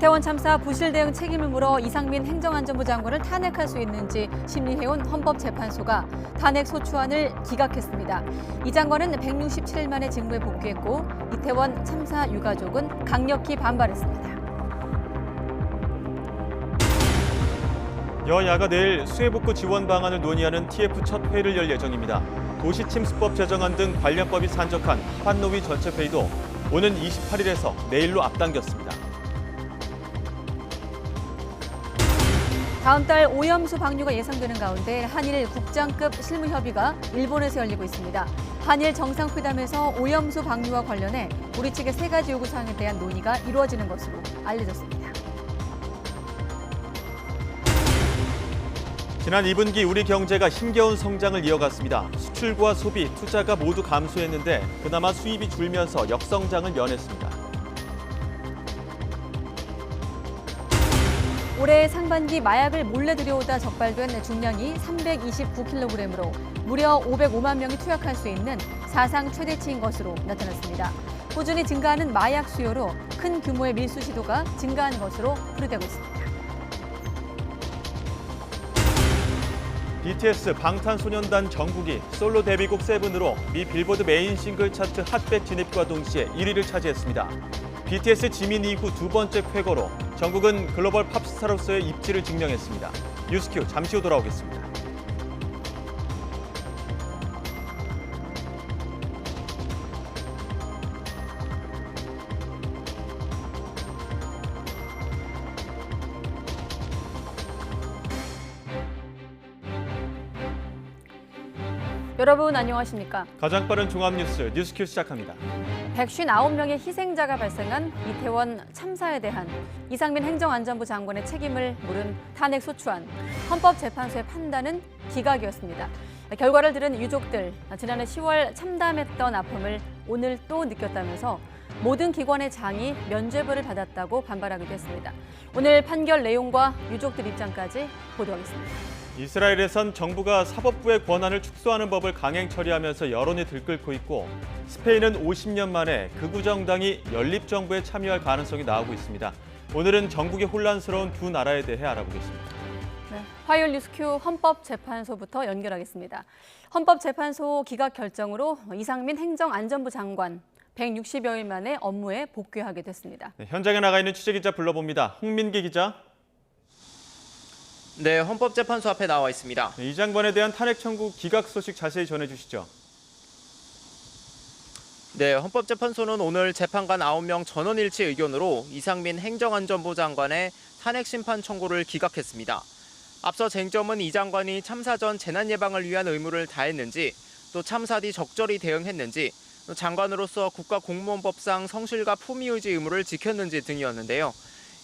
이태원 참사 부실 대응 책임을 물어 이상민 행정안전부 장관을 탄핵할 수 있는지 심리해온 헌법재판소가 탄핵 소추안을 기각했습니다. 이 장관은 167일 만에 직무에 복귀했고 이태원 참사 유가족은 강력히 반발했습니다. 여야가 내일 수해복구 지원 방안을 논의하는 TF 첫 회의를 열 예정입니다. 도시침수법 제정안 등 관련 법이 산적한 하반노위 전체 회의도 오는 28일에서 내일로 앞당겼습니다. 다음 달 오염수 방류가 예상되는 가운데 한일 국장급 실무협의가 일본에서 열리고 있습니다. 한일 정상회담에서 오염수 방류와 관련해 우리 측의 3가지 요구사항에 대한 논의가 이루어지는 것으로 알려졌습니다. 지난 2분기 우리 경제가 힘겨운 성장을 이어갔습니다. 수출과 소비, 투자가 모두 감소했는데 그나마 수입이 줄면서 역성장을 면했습니다. 올해 상반기 마약을 몰래 들여오다 적발된 중량이 329kg으로 무려 505만 명이 투약할 수 있는 사상 최대치인 것으로 나타났습니다. 꾸준히 증가하는 마약 수요로 큰 규모의 밀수 시도가 증가한 것으로 풀이되고 있습니다. BTS 방탄소년단 정국이 솔로 데뷔곡 세븐으로 미 빌보드 메인 싱글 차트 핫백 진입과 동시에 1위를 차지했습니다. BTS 지민 이후 2번째 쾌거로 정국은 글로벌 팝스타로서의 입지를 증명했습니다. 뉴스큐 잠시 후 돌아오겠습니다. 여러분 안녕하십니까? 가장 빠른 종합뉴스 뉴스큐 시작합니다. 159명의 희생자가 발생한 이태원 참사에 대한 이상민 행정안전부 장관의 책임을 물은 탄핵 소추안. 헌법재판소의 판단은 기각이었습니다. 결과를 들은 유족들, 지난해 10월 참담했던 아픔을 오늘 또 느꼈다면서 모든 기관의 장이 면죄부를 받았다고 반발하기도 했습니다. 오늘 판결 내용과 유족들 입장까지 보도하겠습니다. 이스라엘에선 정부가 사법부의 권한을 축소하는 법을 강행 처리하면서 여론이 들끓고 있고 스페인은 50년 만에 극우 정당이 연립정부에 참여할 가능성이 나오고 있습니다. 오늘은 전국의 혼란스러운 두 나라에 대해 알아보겠습니다. 네, 화요일 뉴스큐 헌법재판소부터 연결하겠습니다. 헌법재판소 기각 결정으로 이상민 행정안전부 장관 160여일 만에 업무에 복귀하게 됐습니다. 네, 현장에 나가 있는 취재기자 불러봅니다. 홍민기 기자. 네, 헌법재판소 앞에 나와 있습니다. 이 장관에 대한 탄핵 청구 기각 소식 자세히 전해주시죠. 네, 헌법재판소는 오늘 재판관 9명 전원일치 의견으로 이상민 행정안전부 장관의 탄핵 심판 청구를 기각했습니다. 앞서 쟁점은 이 장관이 참사 전 재난 예방을 위한 의무를 다했는지, 또 참사 뒤 적절히 대응했는지, 또 장관으로서 국가공무원법상 성실과 품위의지 의무를 지켰는지 등이었는데요.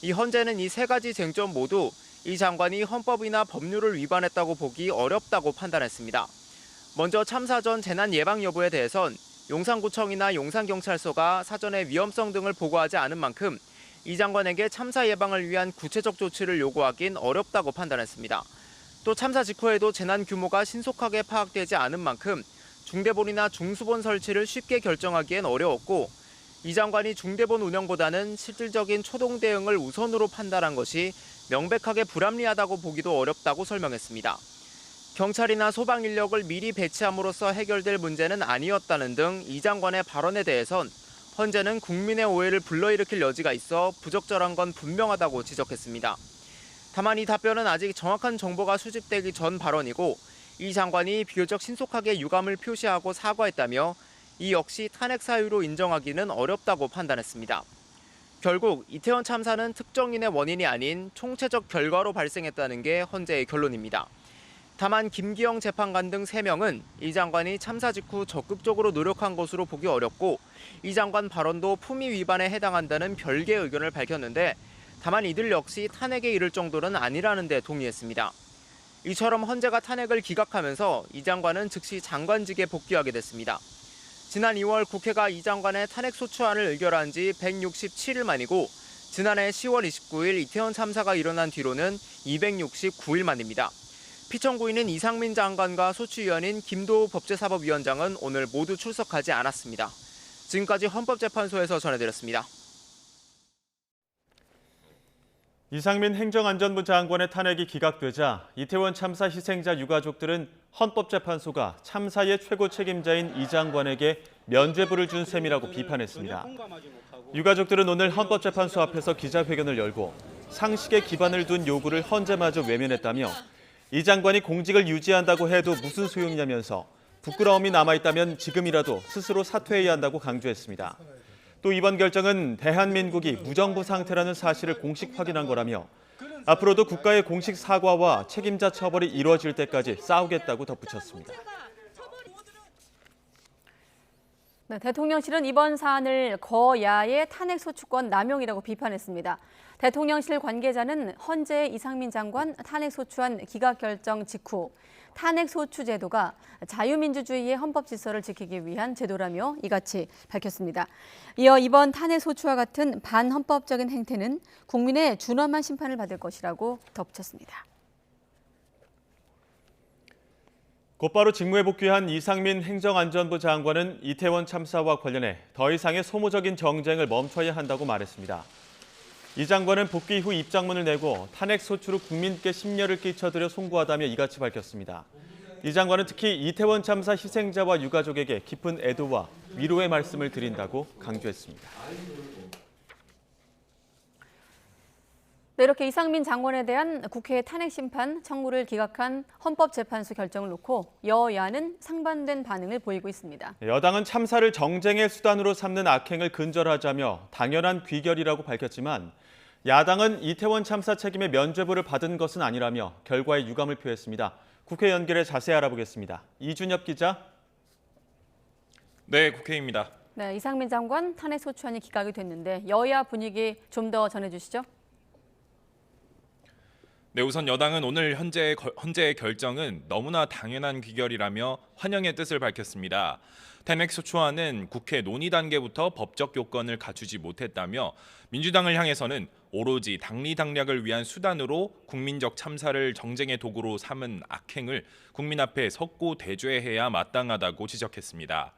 이 헌재는 이 3가지 쟁점 모두 이 장관이 헌법이나 법률을 위반했다고 보기 어렵다고 판단했습니다. 먼저 참사 전 재난 예방 여부에 대해선 용산구청이나 용산경찰서가 사전에 위험성 등을 보고하지 않은 만큼 이 장관에게 참사 예방을 위한 구체적 조치를 요구하긴 어렵다고 판단했습니다. 또 참사 직후에도 재난 규모가 신속하게 파악되지 않은 만큼 중대본이나 중수본 설치를 쉽게 결정하기엔 어려웠고 이 장관이 중대본 운영보다는 실질적인 초동 대응을 우선으로 판단한 것이 명백하게 불합리하다고 보기도 어렵다고 설명했습니다. 경찰이나 소방 인력을 미리 배치함으로써 해결될 문제는 아니었다는 등 이 장관의 발언에 대해선 헌재는 국민의 오해를 불러일으킬 여지가 있어 부적절한 건 분명하다고 지적했습니다. 다만 이 답변은 아직 정확한 정보가 수집되기 전 발언이고 이 장관이 비교적 신속하게 유감을 표시하고 사과했다며 이 역시 탄핵 사유로 인정하기는 어렵다고 판단했습니다. 결국 이태원 참사는 특정인의 원인이 아닌 총체적 결과로 발생했다는 게 헌재의 결론입니다. 다만 김기영 재판관 등 3명은 이 장관이 참사 직후 적극적으로 노력한 것으로 보기 어렵고 이 장관 발언도 품위 위반에 해당한다는 별개의 의견을 밝혔는데 다만 이들 역시 탄핵에 이를 정도는 아니라는 데 동의했습니다. 이처럼 헌재가 탄핵을 기각하면서 이 장관은 즉시 장관직에 복귀하게 됐습니다. 지난 2월 국회가 이 장관의 탄핵 소추안을 의결한 지 167일 만이고 지난해 10월 29일 이태원 참사가 일어난 뒤로는 269일 만입니다. 피청구인인 이상민 장관과 소추위원인 김도우 법제사법위원장은 오늘 모두 출석하지 않았습니다. 지금까지 헌법재판소에서 전해드렸습니다. 이상민 행정안전부 장관의 탄핵이 기각되자 이태원 참사 희생자 유가족들은 헌법재판소가 참사의 최고 책임자인 이 장관에게 면죄부를 준 셈이라고 비판했습니다. 유가족들은 오늘 헌법재판소 앞에서 기자회견을 열고 상식에 기반을 둔 요구를 헌재마저 외면했다며 이 장관이 공직을 유지한다고 해도 무슨 소용이냐면서 부끄러움이 남아있다면 지금이라도 스스로 사퇴해야 한다고 강조했습니다. 또 이번 결정은 대한민국이 무정부 상태라는 사실을 공식 확인한 거라며 앞으로도 국가의 공식 사과와 책임자 처벌이 이루어질 때까지 싸우겠다고 덧붙였습니다. 네, 대통령실은 이번 사안을 거야의 탄핵소추권 남용이라고 비판했습니다. 대통령실 관계자는 헌재의 이상민 장관 탄핵소추안 기각결정 직후 탄핵소추 제도가 자유민주주의의 헌법 질서를 지키기 위한 제도라며 이같이 밝혔습니다. 이어 이번 탄핵소추와 같은 반헌법적인 행태는 국민의 준엄한 심판을 받을 것이라고 덧붙였습니다. 곧바로 직무에 복귀한 이상민 행정안전부 장관은 이태원 참사와 관련해 더 이상의 소모적인 정쟁을 멈춰야 한다고 말했습니다. 이 장관은 복귀 후 입장문을 내고 탄핵소추로 국민께 심려를 끼쳐드려 송구하다며 이같이 밝혔습니다. 이 장관은 특히 이태원 참사 희생자와 유가족에게 깊은 애도와 위로의 말씀을 드린다고 강조했습니다. 네, 이렇게 이상민 장관에 대한 국회 탄핵 심판 청구를 기각한 헌법재판소 결정을 놓고 여야는 상반된 반응을 보이고 있습니다. 여당은 참사를 정쟁의 수단으로 삼는 악행을 근절하자며 당연한 귀결이라고 밝혔지만 야당은 이태원 참사 책임의 면죄부를 받은 것은 아니라며 결과에 유감을 표했습니다. 국회 연결해 자세히 알아보겠습니다. 이준엽 기자. 네, 국회입니다. 네, 이상민 장관 탄핵소추안이 기각이 됐는데 여야 분위기 좀 더 전해주시죠. 네, 우선 여당은 오늘 헌재의 결정은 너무나 당연한 귀결이라며 환영의 뜻을 밝혔습니다. 탄핵소추안은 국회 논의 단계부터 법적 요건을 갖추지 못했다며 민주당을 향해서는 오로지 당리당략을 위한 수단으로 국민적 참사를 정쟁의 도구로 삼은 악행을 국민 앞에 섰고 대죄해야 마땅하다고 지적했습니다.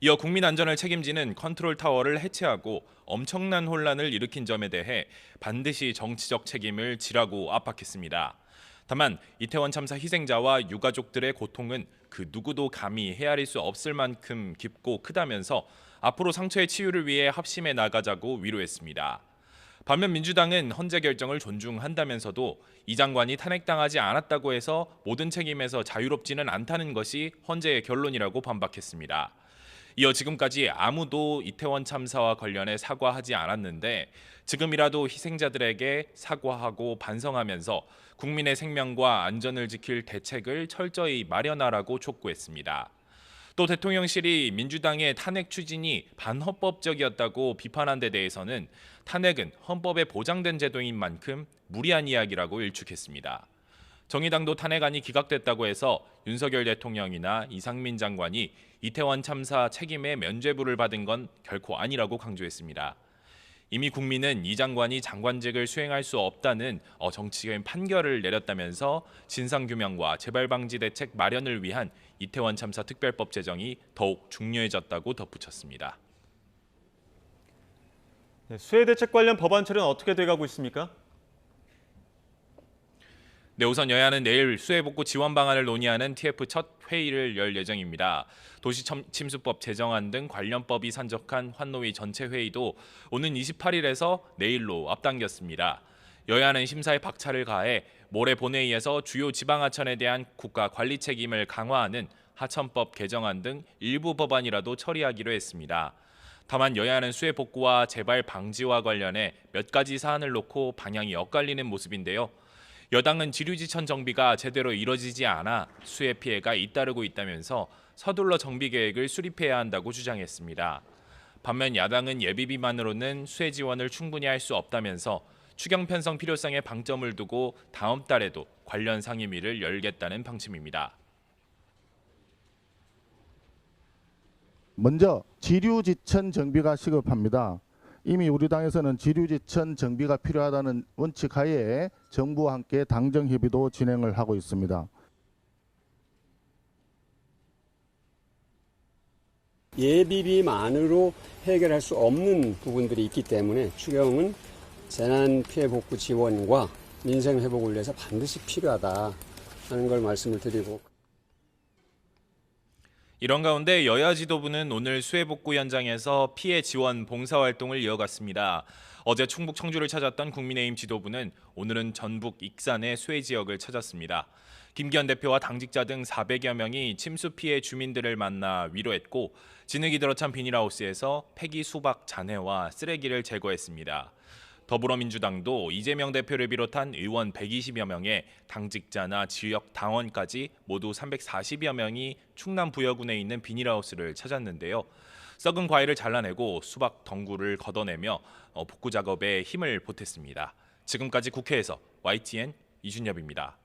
이어 국민 안전을 책임지는 컨트롤타워를 해체하고 엄청난 혼란을 일으킨 점에 대해 반드시 정치적 책임을 지라고 압박했습니다. 다만 이태원 참사 희생자와 유가족들의 고통은 그 누구도 감히 헤아릴 수 없을 만큼 깊고 크다면서 앞으로 상처의 치유를 위해 합심해 나가자고 위로했습니다. 반면 민주당은 헌재 결정을 존중한다면서도 이 장관이 탄핵당하지 않았다고 해서 모든 책임에서 자유롭지는 않다는 것이 헌재의 결론이라고 반박했습니다. 이어 지금까지 아무도 이태원 참사와 관련해 사과하지 않았는데 지금이라도 희생자들에게 사과하고 반성하면서 국민의 생명과 안전을 지킬 대책을 철저히 마련하라고 촉구했습니다. 또 대통령실이 민주당의 탄핵 추진이 반헌법적이었다고 비판한 데 대해서는 탄핵은 헌법에 보장된 제도인 만큼 무리한 이야기라고 일축했습니다. 정의당도 탄핵안이 기각됐다고 해서 윤석열 대통령이나 이상민 장관이 이태원 참사 책임의 면죄부를 받은 건 결코 아니라고 강조했습니다. 이미 국민은 이 장관이 장관직을 수행할 수 없다는 정치적인 판결을 내렸다면서 진상규명과 재발방지 대책 마련을 위한 이태원 참사 특별법 제정이 더욱 중요해졌다고 덧붙였습니다. 네, 수해 대책 관련 법안 처리는 어떻게 돼가고 있습니까? 네, 우선 여야는 내일 수해 복구 지원 방안을 논의하는 TF 첫 회의를 열 예정입니다. 도시침수법 제정안 등 관련법이 산적한 환노위 전체 회의도 오는 28일에서 내일로 앞당겼습니다. 여야는 심사에 박차를 가해 모레 본회의에서 주요 지방하천에 대한 국가 관리 책임을 강화하는 하천법 개정안 등 일부 법안이라도 처리하기로 했습니다. 다만 여야는 수해 복구와 재발 방지와 관련해 몇 가지 사안을 놓고 방향이 엇갈리는 모습인데요. 여당은 지류지천 정비가 제대로 이뤄지지 않아 수해 피해가 잇따르고 있다면서 서둘러 정비 계획을 수립해야 한다고 주장했습니다. 반면 야당은 예비비만으로는 수해 지원을 충분히 할 수 없다면서 추경 편성 필요성에 방점을 두고 다음 달에도 관련 상임위를 열겠다는 방침입니다. 먼저 지류지천 정비가 시급합니다. 이미 우리 당에서는 지류지천 정비가 필요하다는 원칙 하에 정부와 함께 당정협의도 진행을 하고 있습니다. 예비비만으로 해결할 수 없는 부분들이 있기 때문에 추경은 재난 피해 복구 지원과 민생 회복을 위해서 반드시 필요하다 하는 걸 말씀을 드리고. 이런 가운데 여야 지도부는 오늘 수해복구 현장에서 피해 지원 봉사활동을 이어갔습니다. 어제 충북 청주를 찾았던 국민의힘 지도부는 오늘은 전북 익산의 수해 지역을 찾았습니다. 김기현 대표와 당직자 등 400여 명이 침수 피해 주민들을 만나 위로했고 진흙이 들어찬 비닐하우스에서 폐기 수박 잔해와 쓰레기를 제거했습니다. 더불어민주당도 이재명 대표를 비롯한 의원 120여 명의 당직자나 지역 당원까지 모두 340여 명이 충남 부여군에 있는 비닐하우스를 찾았는데요. 썩은 과일을 잘라내고 수박 덩굴을 걷어내며 복구 작업에 힘을 보탰습니다. 지금까지 국회에서 YTN 이준엽입니다.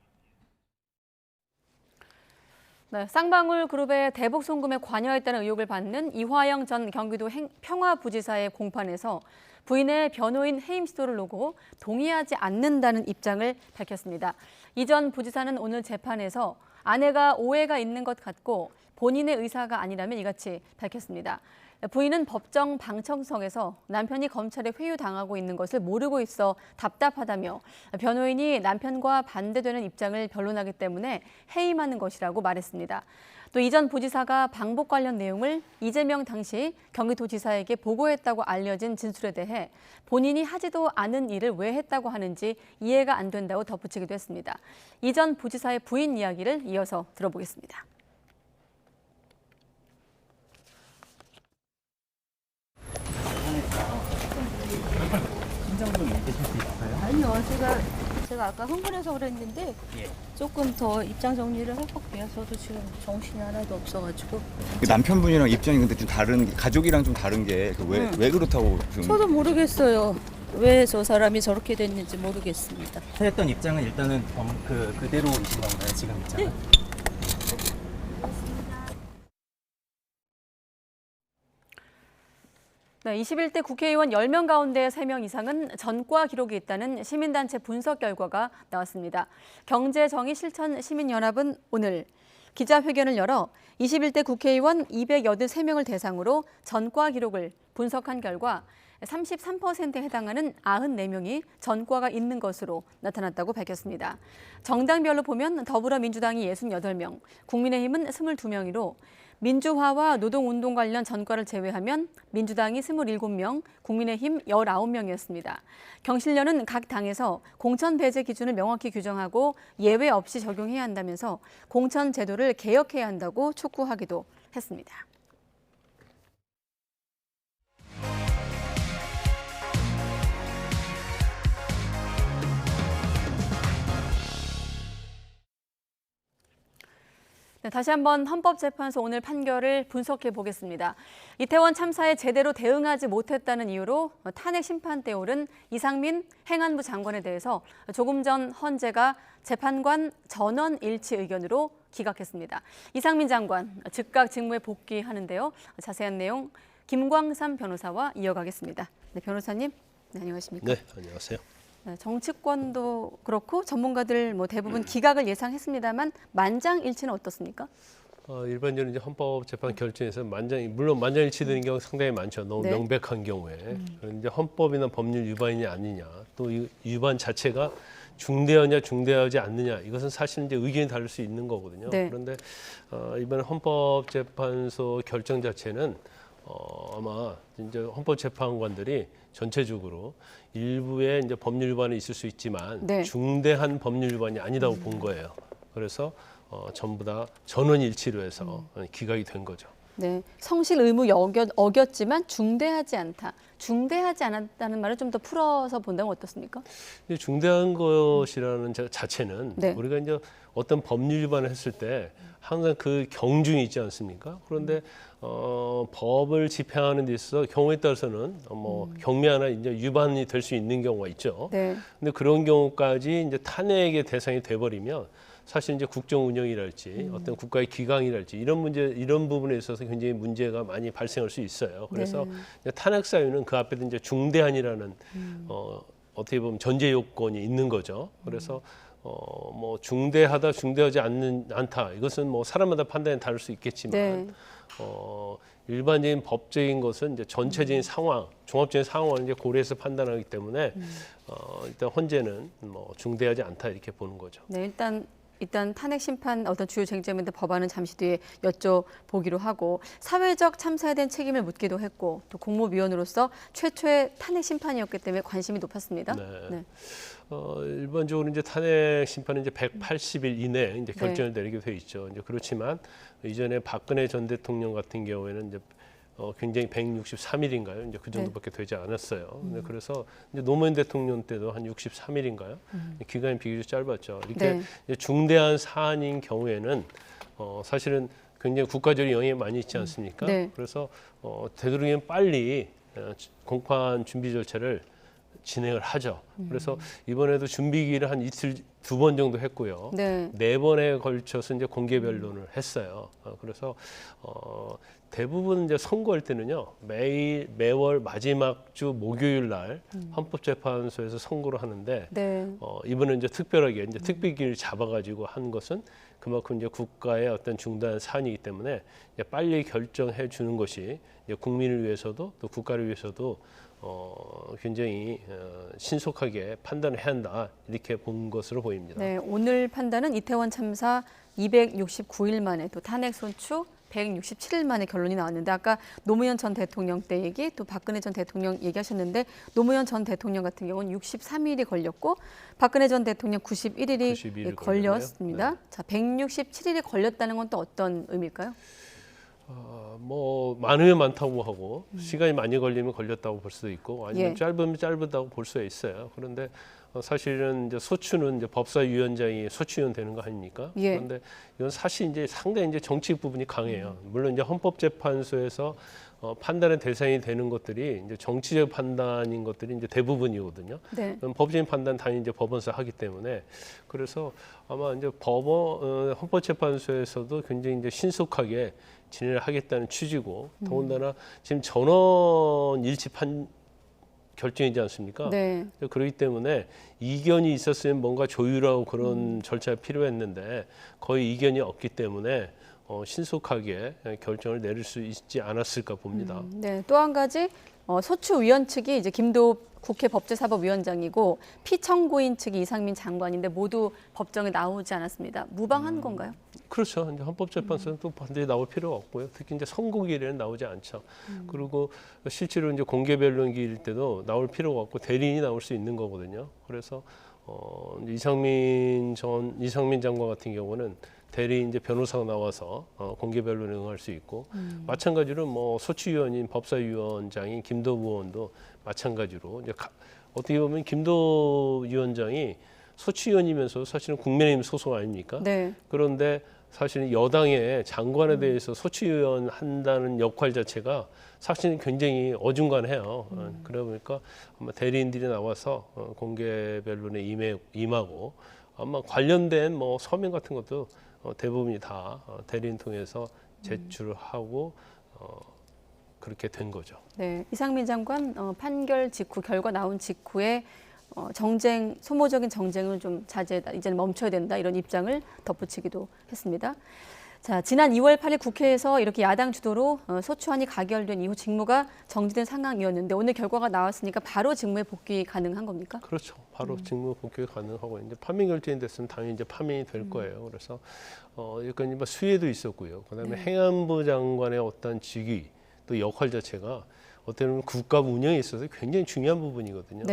네, 쌍방울 그룹의 대북 송금에 관여했다는 의혹을 받는 이화영 전 경기도 평화부지사의 공판에서 부인의 변호인 해임 시도를 놓고 동의하지 않는다는 입장을 밝혔습니다. 이 전 부지사는 오늘 재판에서 아내가 오해가 있는 것 같고 본인의 의사가 아니라면 이같이 밝혔습니다. 부인은 법정 방청석에서 남편이 검찰에 회유당하고 있는 것을 모르고 있어 답답하다며 변호인이 남편과 반대되는 입장을 변론하기 때문에 해임하는 것이라고 말했습니다. 또 이 전 부지사가 방북 관련 내용을 이재명 당시 경기도지사에게 보고했다고 알려진 진술에 대해 본인이 하지도 않은 일을 왜 했다고 하는지 이해가 안 된다고 덧붙이기도 했습니다. 이 전 부지사의 부인 이야기를 이어서 들어보겠습니다. 아니요, 제가 아까 흥분해서 그랬는데 조금 더 입장 정리를 해볼게요. 저도 지금 정신이 하나도 없어가지고. 그 남편분이랑 입장이 근데 좀 다른 가족이랑 좀 다른 게 왜 그렇다고 좀. 저도 모르겠어요. 왜 저 사람이 저렇게 됐는지 모르겠습니다. 했던 입장은 일단은 그대로이신 건가요, 지금 입장은? 네. 네, 21대 국회의원 10명 가운데 3명 이상은 전과 기록이 있다는 시민단체 분석 결과가 나왔습니다. 경제정의실천시민연합은 오늘 기자회견을 열어 21대 국회의원 283명을 대상으로 전과 기록을 분석한 결과 33%에 해당하는 94명이 전과가 있는 것으로 나타났다고 밝혔습니다. 정당별로 보면 더불어민주당이 68명, 국민의힘은 22명이로 민주화와 노동운동 관련 전과를 제외하면 민주당이 27명, 국민의힘 19명이었습니다. 경실련은 각 당에서 공천 배제 기준을 명확히 규정하고 예외 없이 적용해야 한다면서 공천 제도를 개혁해야 한다고 촉구하기도 했습니다. 네, 다시 한번 헌법재판소 오늘 판결을 분석해 보겠습니다. 이태원 참사에 제대로 대응하지 못했다는 이유로 탄핵 심판대에 오른 이상민 행안부 장관에 대해서 조금 전 헌재가 재판관 전원 일치 의견으로 기각했습니다. 이상민 장관 즉각 직무에 복귀하는데요. 자세한 내용 김광삼 변호사와 이어가겠습니다. 네, 변호사님, 네, 안녕하십니까? 네, 안녕하세요. 네, 정치권도 그렇고 전문가들 대부분 기각을 예상했습니다만 만장일치는 어떻습니까? 일반적으로 이제 헌법재판 결정에서 물론 만장일치되는 경우 상당히 많죠. 너무 네. 명백한 경우에. 그런데 헌법이나 법률 위반이냐 아니냐, 또 이 위반 자체가 중대하냐 중대하지 않느냐, 이것은 사실 이제 의견이 다를 수 있는 거거든요. 네. 그런데 이번 헌법재판소 결정 자체는 아마 이제 헌법재판관들이 전체적으로 일부의 이제 법률 위반이 있을 수 있지만 네. 중대한 법률 위반이 아니다고 본 거예요. 그래서 전부 다 전원 일치로 해서 기각이 된 거죠. 네, 성실 의무 어겼지만 중대하지 않다. 중대하지 않았다는 말을 좀 더 풀어서 본다면 어떻습니까? 근데 중대한 것이라는 자체는 네. 우리가 이제 어떤 법률 위반을 했을 때 항상 그 경중이 있지 않습니까? 그런데 법을 집행하는 데 있어서 경우에 따라서는 경미하나 이제 위반이 될 수 있는 경우가 있죠. 네. 근데 그런 경우까지 이제 탄핵의 대상이 돼버리면 사실 이제 국정 운영이랄지 어떤 국가의 기강이랄지 이런 부분에 있어서 굉장히 문제가 많이 발생할 수 있어요. 그래서 네. 탄핵 사유는 그 앞에도 이제 중대한이라는 어떻게 보면 전제 요건이 있는 거죠. 그래서 뭐 중대하다, 중대하지 않다. 이것은 뭐 사람마다 판단이 다를 수 있겠지만 네. 일반적인 법적인 것은 이제 전체적인 상황, 종합적인 상황을 이제 고려해서 판단하기 때문에 일단 헌재는 뭐 중대하지 않다 이렇게 보는 거죠. 네, 일단 탄핵 심판 어떤 주요 쟁점인데 법안은 잠시 뒤에 여쭤보기로 하고 사회적 참사에 대한 책임을 묻기도 했고 또 국무위원으로서 최초의 탄핵 심판이었기 때문에 관심이 높았습니다. 네. 일반적으로 이제 탄핵 심판은 이제 180일 이내에 이제 결정을 내리게 돼 있죠. 이제 그렇지만 이전에 박근혜 전 대통령 같은 경우에는 이제 굉장히 163일인가요? 이제 그 정도밖에 되지 않았어요. 그래서 이제 노무현 대통령 때도 한 63일인가요? 기간이 비교적 짧았죠. 이렇게 이제 중대한 사안인 경우에는 사실은 굉장히 국가적인 영향이 많이 있지 않습니까? 그래서 되도록이면 빨리 공판 준비 절차를 진행을 하죠. 그래서 이번에도 준비기를 한 이틀 2번 정도 했고요. 네 번에 걸쳐서 이제 공개 변론을 했어요. 그래서 대부분 이제 선고할 때는요 매월 마지막 주 목요일 날 헌법재판소에서 선고를 하는데 이번에 이제 특별하게 이제 특별기를 잡아가지고 한 것은 그만큼 이제 국가의 어떤 중대한 사안이기 때문에 이제 빨리 결정해 주는 것이 이제 국민을 위해서도 또 국가를 위해서도 굉장히 신속하게 판단을 해야 한다 이렇게 본 것으로 보입니다. 네, 오늘 판단은 이태원 참사 269일 만에 또 탄핵 소추 167일 만에 결론이 나왔는데 아까 노무현 전 대통령 때 얘기 또 박근혜 전 대통령 얘기하셨는데 노무현 전 대통령 같은 경우는 63일이 걸렸고 박근혜 전 대통령 91일이 걸렸습니다. 네. 자, 167일이 걸렸다는 건 또 어떤 의미일까요? 뭐 많으면 많다고 하고 시간이 많이 걸리면 걸렸다고 볼 수도 있고 아니면 짧으면 짧다고 볼 수가 있어요. 그런데 사실은 이제 소추는 이제 법사위원장이 소추위원 되는 거 아닙니까? 그런데 이건 사실 이제 상당히 이제 정치적 부분이 강해요. 물론 이제 헌법재판소에서 판단의 대상이 되는 것들이 이제 정치적 판단인 것들이 이제 대부분이거든요. 법적인 판단 당연히 이제 법원에서 하기 때문에 그래서 아마 이제 헌법재판소에서도 굉장히 이제 신속하게 진행을 하겠다는 취지고 더군다나 지금 전원 일치 결정이지 않습니까? 그렇기 때문에 이견이 있었으면 뭔가 조율하고 그런 절차가 필요했는데 거의 이견이 없기 때문에 신속하게 결정을 내릴 수 있지 않았을까 봅니다. 또 한 가지 소추위원 측이 이제 김도 국회 법제사법위원장이고 피청구인 측이 이상민 장관인데 모두 법정에 나오지 않았습니다. 무방한 건가요? 그렇죠. 이제 헌법재판소는 또 반드시 나올 필요가 없고요. 특히 이제 선고기일에는 나오지 않죠. 그리고 실제로 이제 공개 변론기일 때도 나올 필요가 없고 대리인이 나올 수 있는 거거든요. 그래서 이상민 장관 같은 경우는 대리인 이제 변호사가 나와서 공개 변론에 응할 수 있고 마찬가지로 뭐 소추위원인 법사위원장인 김도부 의원도 마찬가지로 이제 어떻게 보면 김도부 위원장이 소추위원이면서 사실은 국민의힘 소속 아닙니까? 그런데 사실은 여당의 장관에 대해서 소추위원 한다는 역할 자체가 사실은 굉장히 어중간해요. 그러다 보니까 아마 대리인들이 나와서 공개 변론에 임하고 아마 관련된 뭐 서면 같은 것도 대부분이 다 대리인 통해서 제출하고 그렇게 된 거죠. 이상민 장관 판결 직후 결과 나온 직후에 소모적인 정쟁을 좀 자제해다, 이제는 멈춰야 된다 이런 입장을 덧붙이기도 했습니다. 자, 지난 2월 8일 국회에서 이렇게 야당 주도로 소추안이 가결된 이후 직무가 정지된 상황이었는데 오늘 결과가 나왔으니까 바로 직무에 복귀 가능한 겁니까? 그렇죠. 바로 직무 복귀가 가능하고 이제 파면 결정이 됐으면 당연히 이제 파면이 될 거예요. 그래서 여기까지 뭐 수혜도 있었고요. 그다음에 행안부 장관의 어떤 직위 또 역할 자체가 어떻게 보면 국가 운영에 있어서 굉장히 중요한 부분이거든요.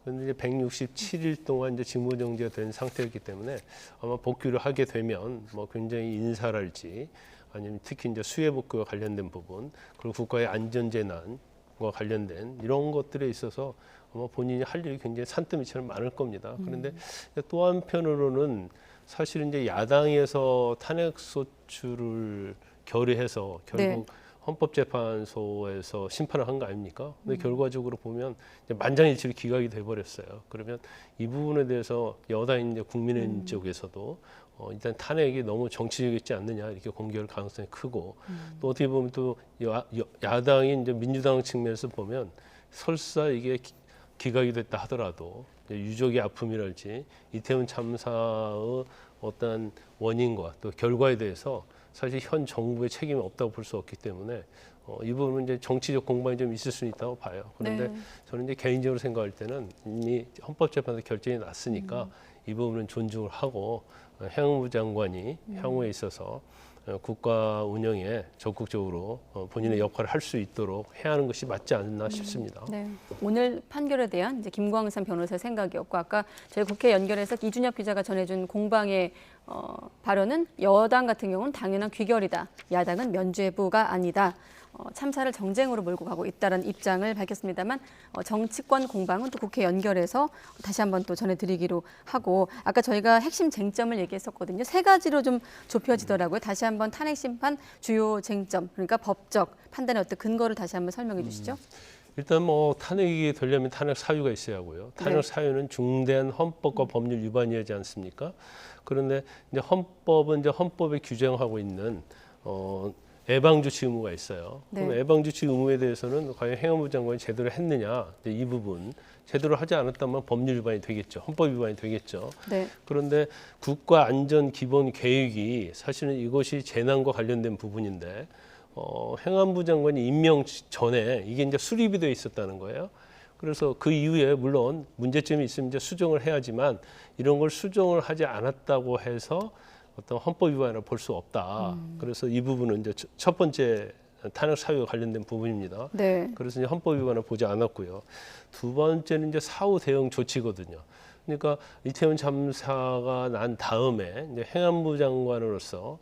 그런데 이제 167일 동안 이제 직무 정지가 된 상태였기 때문에 아마 복귀를 하게 되면 뭐 굉장히 인사랄지 아니면 특히 이제 수혜 복귀와 관련된 부분 그리고 국가의 안전재난과 관련된 이런 것들에 있어서 아마 본인이 할 일이 굉장히 산더미처럼 많을 겁니다. 그런데 또 한편으로는 사실 이제 야당에서 탄핵 소추를 결의해서 결국 헌법재판소에서 심판을 한 거 아닙니까? 근데 결과적으로 보면 이제 만장일치로 기각이 돼버렸어요. 그러면 이 부분에 대해서 여당인 이제 국민의힘 쪽에서도 일단 탄핵이 너무 정치적이지 않느냐 이렇게 공개할 가능성이 크고 또 어떻게 보면 또 야당인 이제 민주당 측면에서 보면 설사 이게 기각이 됐다 하더라도 유족의 아픔이랄지 이태원 참사의 어떤 원인과 또 결과에 대해서 사실 현 정부의 책임이 없다고 볼 수 없기 때문에 이 부분은 이제 정치적 공방이 좀 있을 수 있다고 봐요. 그런데 네. 저는 이제 개인적으로 생각할 때는 이미 헌법재판소 결정이 났으니까 이 부분은 존중을 하고 행안부 장관이 향후에 있어서 국가 운영에 적극적으로 본인의 역할을 할 수 있도록 해야 하는 것이 맞지 않나 싶습니다. 네. 오늘 판결에 대한 이제 김광삼 변호사의 생각이었고 아까 저희 국회 연결해서 이준엽 기자가 전해준 공방의 발언은 여당 같은 경우는 당연한 귀결이다. 야당은 면죄부가 아니다. 참사를 정쟁으로 몰고 가고 있다는 입장을 밝혔습니다만 정치권 공방은 또 국회 연결해서 다시 한번 또 전해드리기로 하고 아까 저희가 핵심 쟁점을 얘기했었거든요. 3가지로 좀 좁혀지더라고요. 다시 한번 탄핵 심판 주요 쟁점 그러니까 법적 판단의 어떤 근거를 다시 한번 설명해 주시죠. 일단 뭐 탄핵이 되려면 탄핵 사유가 있어야 하고요. 탄핵 네. 사유는 중대한 헌법과 법률 위반이지 않습니까? 그런데 이제 헌법은 이제 헌법에 규정하고 있는 예방조치 의무가 있어요. 네. 그럼 예방조치 의무에 대해서는 과연 행안부 장관이 제대로 했느냐 이제 이 부분 제대로 하지 않았다면 법률 위반이 되겠죠. 헌법 위반이 되겠죠. 네. 그런데 국가 안전 기본 계획이 사실은 이것이 재난과 관련된 부분인데 행안부 장관이 임명 전에 이게 이제 수립이 돼 있었다는 거예요. 그래서 그 이후에 물론 문제점이 있으면 이제 수정을 해야지만 이런 걸 수정을 하지 않았다고 해서 어떤 헌법 위반이라 볼 수 없다. 그래서 이 부분은 이제 첫 번째 탄핵 사유와 관련된 부분입니다. 네. 그래서 이제 헌법 위반을 보지 않았고요. 두 번째는 이제 사후 대응 조치거든요. 그러니까 이태원 참사가 난 다음에 이제 행안부 장관으로서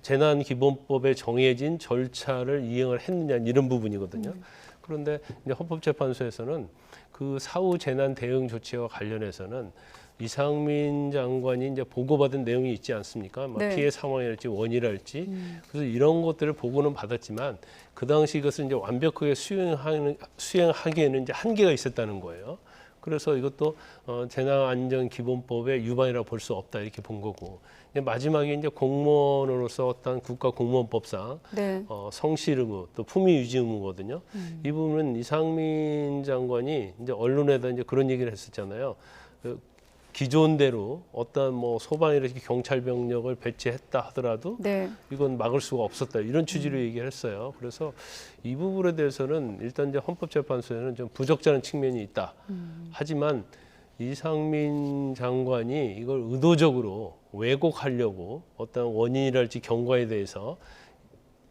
재난기본법에 정해진 절차를 이행을 했느냐 이런 부분이거든요. 그런데 이제 헌법재판소에서는 그 사후 재난 대응 조치와 관련해서는 이상민 장관이 이제 보고받은 내용이 있지 않습니까? 뭐 네. 피해 상황이랄지 원인이랄지 그래서 이런 것들을 보고는 받았지만 그 당시 이것을 이제 완벽하게 수행하기에는 이제 한계가 있었다는 거예요. 그래서 이것도 재난안전기본법의 위반이라고 볼 수 없다 이렇게 본 거고 이제 마지막에 이제 공무원으로서 어떤 국가공무원법상 네. 성실 의무 또 품위 유지 의무거든요. 이 부분은 이상민 장관이 이제 언론에다 이제 그런 얘기를 했었잖아요. 기존대로 어떤 뭐 소방이랄지 경찰 병력을 배치했다 하더라도 네. 이건 막을 수가 없었다 이런 취지로 얘기를 했어요. 그래서 이 부분에 대해서는 일단 이제 헌법재판소에는 좀 부적절한 측면이 있다. 하지만 이상민 장관이 이걸 의도적으로 왜곡하려고 어떤 원인이랄지 경과에 대해서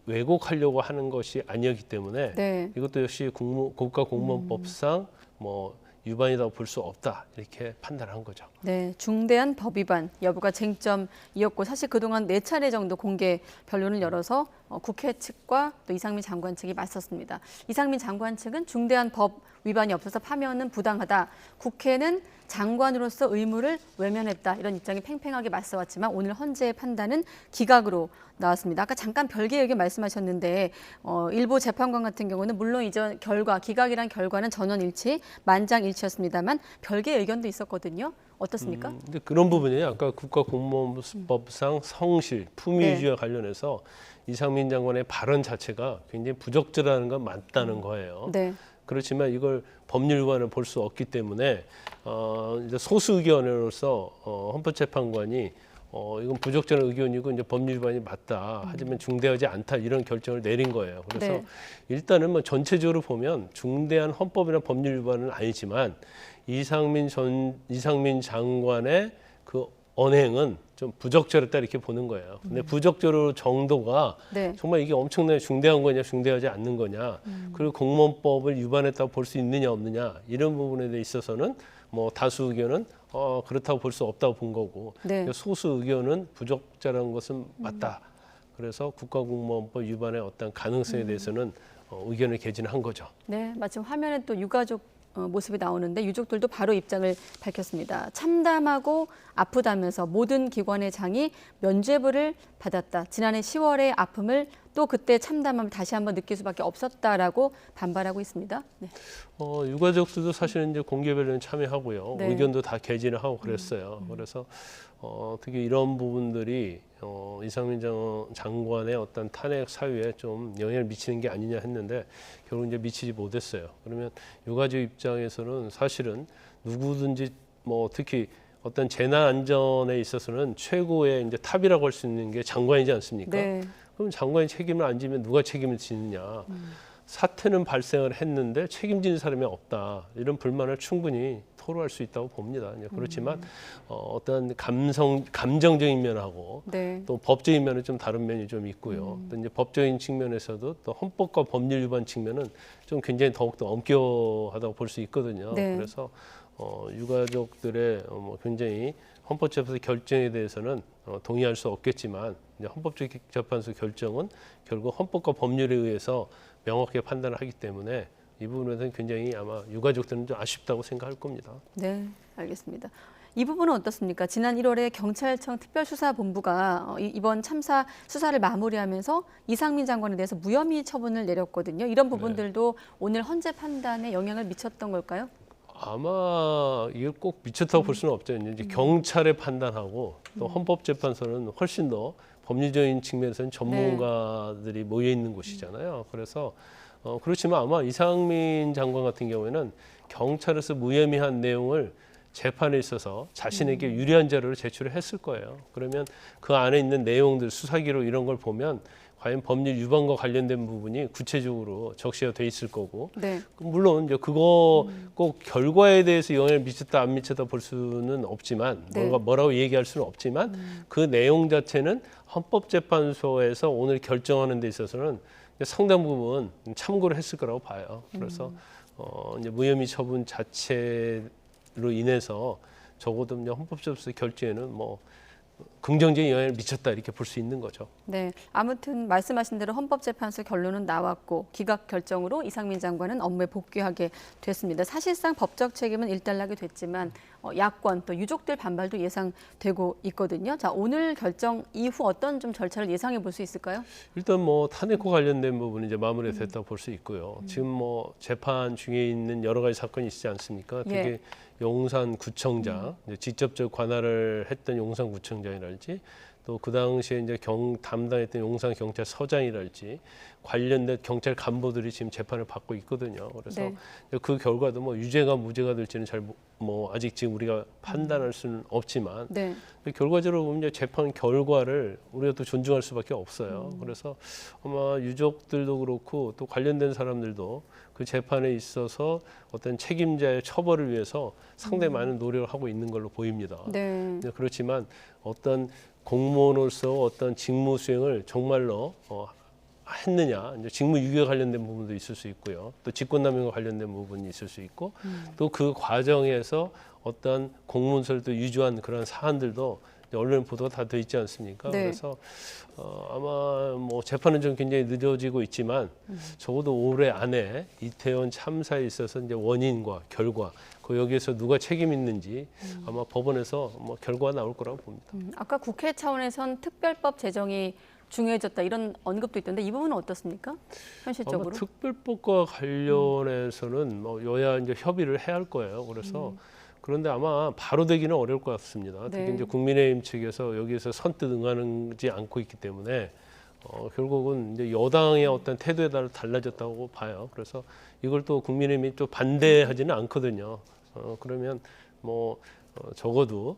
왜곡하려고 하는 것이 아니었기 때문에 네. 이것도 역시 국가공무원법상 뭐 위반이라고 볼 수 없다 이렇게 판단한 거죠. 네, 중대한 법 위반 여부가 쟁점이었고 사실 그동안 4차례 정도 공개 변론을 열어서 국회 측과 또 이상민 장관 측이 맞섰습니다. 이상민 장관 측은 중대한 법 위반이 없어서 파면은 부당하다. 국회는 장관으로서 의무를 외면했다. 이런 입장이 팽팽하게 맞서왔지만 오늘 헌재의 판단은 기각으로 나왔습니다. 아까 잠깐 별개 의견 말씀하셨는데 일부 재판관 같은 경우는 물론 이전 결과, 기각이란 결과는 전원일치, 만장일치였습니다만 별개 의견도 있었거든요. 어떻습니까? 근데 그런 부분이에요. 아까 국가공무원법상 성실, 품위유지와 관련해서 이상민 장관의 발언 자체가 굉장히 부적절한 건 맞다는 거예요. 네. 그렇지만 이걸 법률 위반을 볼 수 없기 때문에 이제 소수 의견으로서 헌법재판관이 이건 부적절한 의견이고 이제 법률 위반이 맞다. 하지만 중대하지 않다 이런 결정을 내린 거예요. 그래서 네. 일단은 뭐 전체적으로 보면 중대한 헌법이나 법률 위반은 아니지만 이상민 장관의 그 언행은 좀 부적절했다 이렇게 보는 거예요. 근데 부적절한 정도가 네. 정말 이게 엄청나게 중대한 거냐 중대하지 않는 거냐 그리고 공무원법을 위반했다고 볼 수 있느냐 없느냐 이런 부분에 대해 있어서는 뭐 다수 의견은 그렇다고 볼 수 없다고 본 거고 네. 소수 의견은 부적절한 것은 맞다. 그래서 국가공무원법 위반의 어떤 가능성에 대해서는 의견을 개진한 거죠. 네, 마침 화면에 또 유가족 모습이 나오는데 유족들도 바로 입장을 밝혔습니다. 참담하고 아프다면서 모든 기관의 장이 면죄부를 받았다. 지난해 10월에 아픔을 또 그때 참담함을 다시 한번 느낄 수밖에 없었다라고 반발하고 있습니다. 네. 유가족들도 사실은 이제 공개변론 참여하고요. 네. 의견도 다 개진을 하고 그랬어요. 그래서 특히 이런 부분들이 이상민 장관의 어떤 탄핵 사유에 좀 영향을 미치는 게 아니냐 했는데 결국 이제 미치지 못했어요. 그러면 유가족 입장에서는 사실은 누구든지 뭐 특히 어떤 재난 안전에 있어서는 최고의 이제 탑이라고 할 수 있는 게 장관이지 않습니까? 네. 그럼 장관이 책임을 안 지면 누가 책임을 지느냐? 사태는 발생을 했는데 책임지는 사람이 없다. 이런 불만을 충분히 토로할 수 있다고 봅니다. 이제 그렇지만 어떤 감정적인 면하고 네. 또 법적인 면은 좀 다른 면이 좀 있고요. 또 이제 법적인 측면에서도 또 헌법과 법률 위반 측면은 좀 굉장히 더욱더 엄격하다고 볼 수 있거든요. 네. 그래서 유가족들의 굉장히 헌법재판소 결정에 대해서는 동의할 수 없겠지만 이제 헌법재판소 결정은 결국 헌법과 법률에 의해서 명확하게 판단을 하기 때문에 이 부분에서는 굉장히 아마 유가족들은 좀 아쉽다고 생각할 겁니다. 네, 알겠습니다. 이 부분은 어떻습니까? 지난 1월에 경찰청 특별수사본부가 이번 참사 수사를 마무리하면서 이상민 장관에 대해서 무혐의 처분을 내렸거든요. 이런 부분들도 오늘 헌재 판단에 영향을 미쳤던 걸까요? 아마 이걸 꼭 미쳤다고 볼 수는 없죠. 이제 경찰의 판단하고 또 헌법재판소는 훨씬 더 법률적인 측면에서는 전문가들이 모여 있는 곳이잖아요. 그래서 그렇지만 아마 이상민 장관 같은 경우에는 경찰에서 무혐의한 내용을 재판에 있어서 자신에게 유리한 자료를 제출을 했을 거예요. 그러면 그 안에 있는 내용들, 수사기록 이런 걸 보면 과연 법률 위반과 관련된 부분이 구체적으로 적시가 돼 있을 거고, 네. 물론 이제 그거 꼭 결과에 대해서 영향을 미쳤다 안 미쳤다 볼 수는 없지만 네. 뭐라고 얘기할 수는 없지만 그 내용 자체는 헌법재판소에서 오늘 결정하는 데 있어서는 상당 부분 참고를 했을 거라고 봐요. 그래서 이제 무혐의 처분 자체로 인해서 적어도 이제 헌법재판소 결정에는 뭐 긍정적인 영향을 미쳤다 이렇게 볼 수 있는 거죠. 네, 아무튼 말씀하신 대로 헌법재판소 결론은 나왔고 기각 결정으로 이상민 장관은 업무에 복귀하게 됐습니다. 사실상 법적 책임은 일단락이 됐지만 야권 또 유족들 반발도 예상되고 있거든요. 자, 오늘 결정 이후 어떤 좀 절차를 예상해 볼 수 있을까요? 일단 뭐 탄핵과 관련된 부분이 이제 마무리됐다고 볼 수 있고요. 지금 뭐 재판 중에 있는 여러 가지 사건이 있지 않습니까? 특히 예. 용산구청장, 이제 직접적 관할을 했던 용산구청장이랄지 또 그 당시에 이제 담당했던 용산경찰서장이랄지 관련된 경찰 간부들이 지금 재판을 받고 있거든요. 그래서 네. 그 결과도 뭐 유죄가 무죄가 될지는 잘 뭐 아직 지금 우리가 판단할 수는 없지만 네. 결과적으로 보면 이제 재판 결과를 우리가 또 존중할 수밖에 없어요. 그래서 아마 유족들도 그렇고 또 관련된 사람들도 그 재판에 있어서 어떤 책임자의 처벌을 위해서 상당히 많은 노력을 하고 있는 걸로 보입니다. 네. 그렇지만 어떤 공무원으로서 어떤 직무 수행을 정말로 했느냐, 이제 직무유기와 관련된 부분도 있을 수 있고요. 또 직권남용과 관련된 부분이 있을 수 있고, 또 그 과정에서 어떤 공문서를 유주한 그런 사안들도 언론 보도가 다 돼 있지 않습니까? 네. 그래서 아마 뭐 재판은 좀 굉장히 늦어지고 있지만 적어도 올해 안에 이태원 참사에 있어서 이제 원인과 결과, 그 여기에서 누가 책임 있는지 아마 법원에서 뭐 결과가 나올 거라고 봅니다. 아까 국회 차원에선 특별법 제정이 중요해졌다 이런 언급도 있던데 이 부분은 어떻습니까? 현실적으로? 아마 특별법과 관련해서는 뭐 여야 이제 협의를 해야 할 거예요. 그래서 그런데 아마 바로 되기는 어려울 것 같습니다. 네. 특히 이제 국민의힘 측에서 여기에서 선뜻 응하지 않고 있기 때문에 결국은 이제 여당의 어떤 태도에 따라 달라졌다고 봐요. 그래서 이걸 또 국민의힘이 또 반대하지는 않거든요. 그러면 뭐 적어도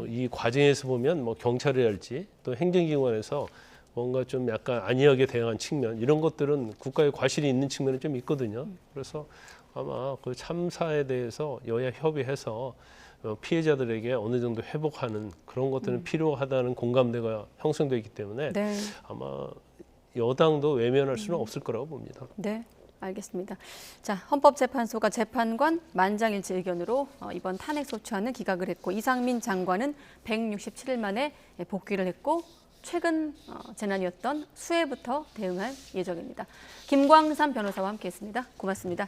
이 과정에서 보면 뭐 경찰이랄지 또 행정기관에서 뭔가 좀 약간 안이하게 대응한 측면 이런 것들은 국가의 과실이 있는 측면이 좀 있거든요. 그래서 아마 그 참사에 대해서 여야 협의해서 피해자들에게 어느 정도 회복하는 그런 것들은 필요하다는 공감대가 형성되기 때문에 네. 아마 여당도 외면할 수는 없을 거라고 봅니다. 네. 알겠습니다. 자, 헌법재판소가 재판관 만장일치 의견으로 이번 탄핵 소추안은 기각을 했고 이상민 장관은 167일 만에 복귀를 했고 최근 재난이었던 수해부터 대응할 예정입니다. 김광삼 변호사와 함께했습니다. 고맙습니다.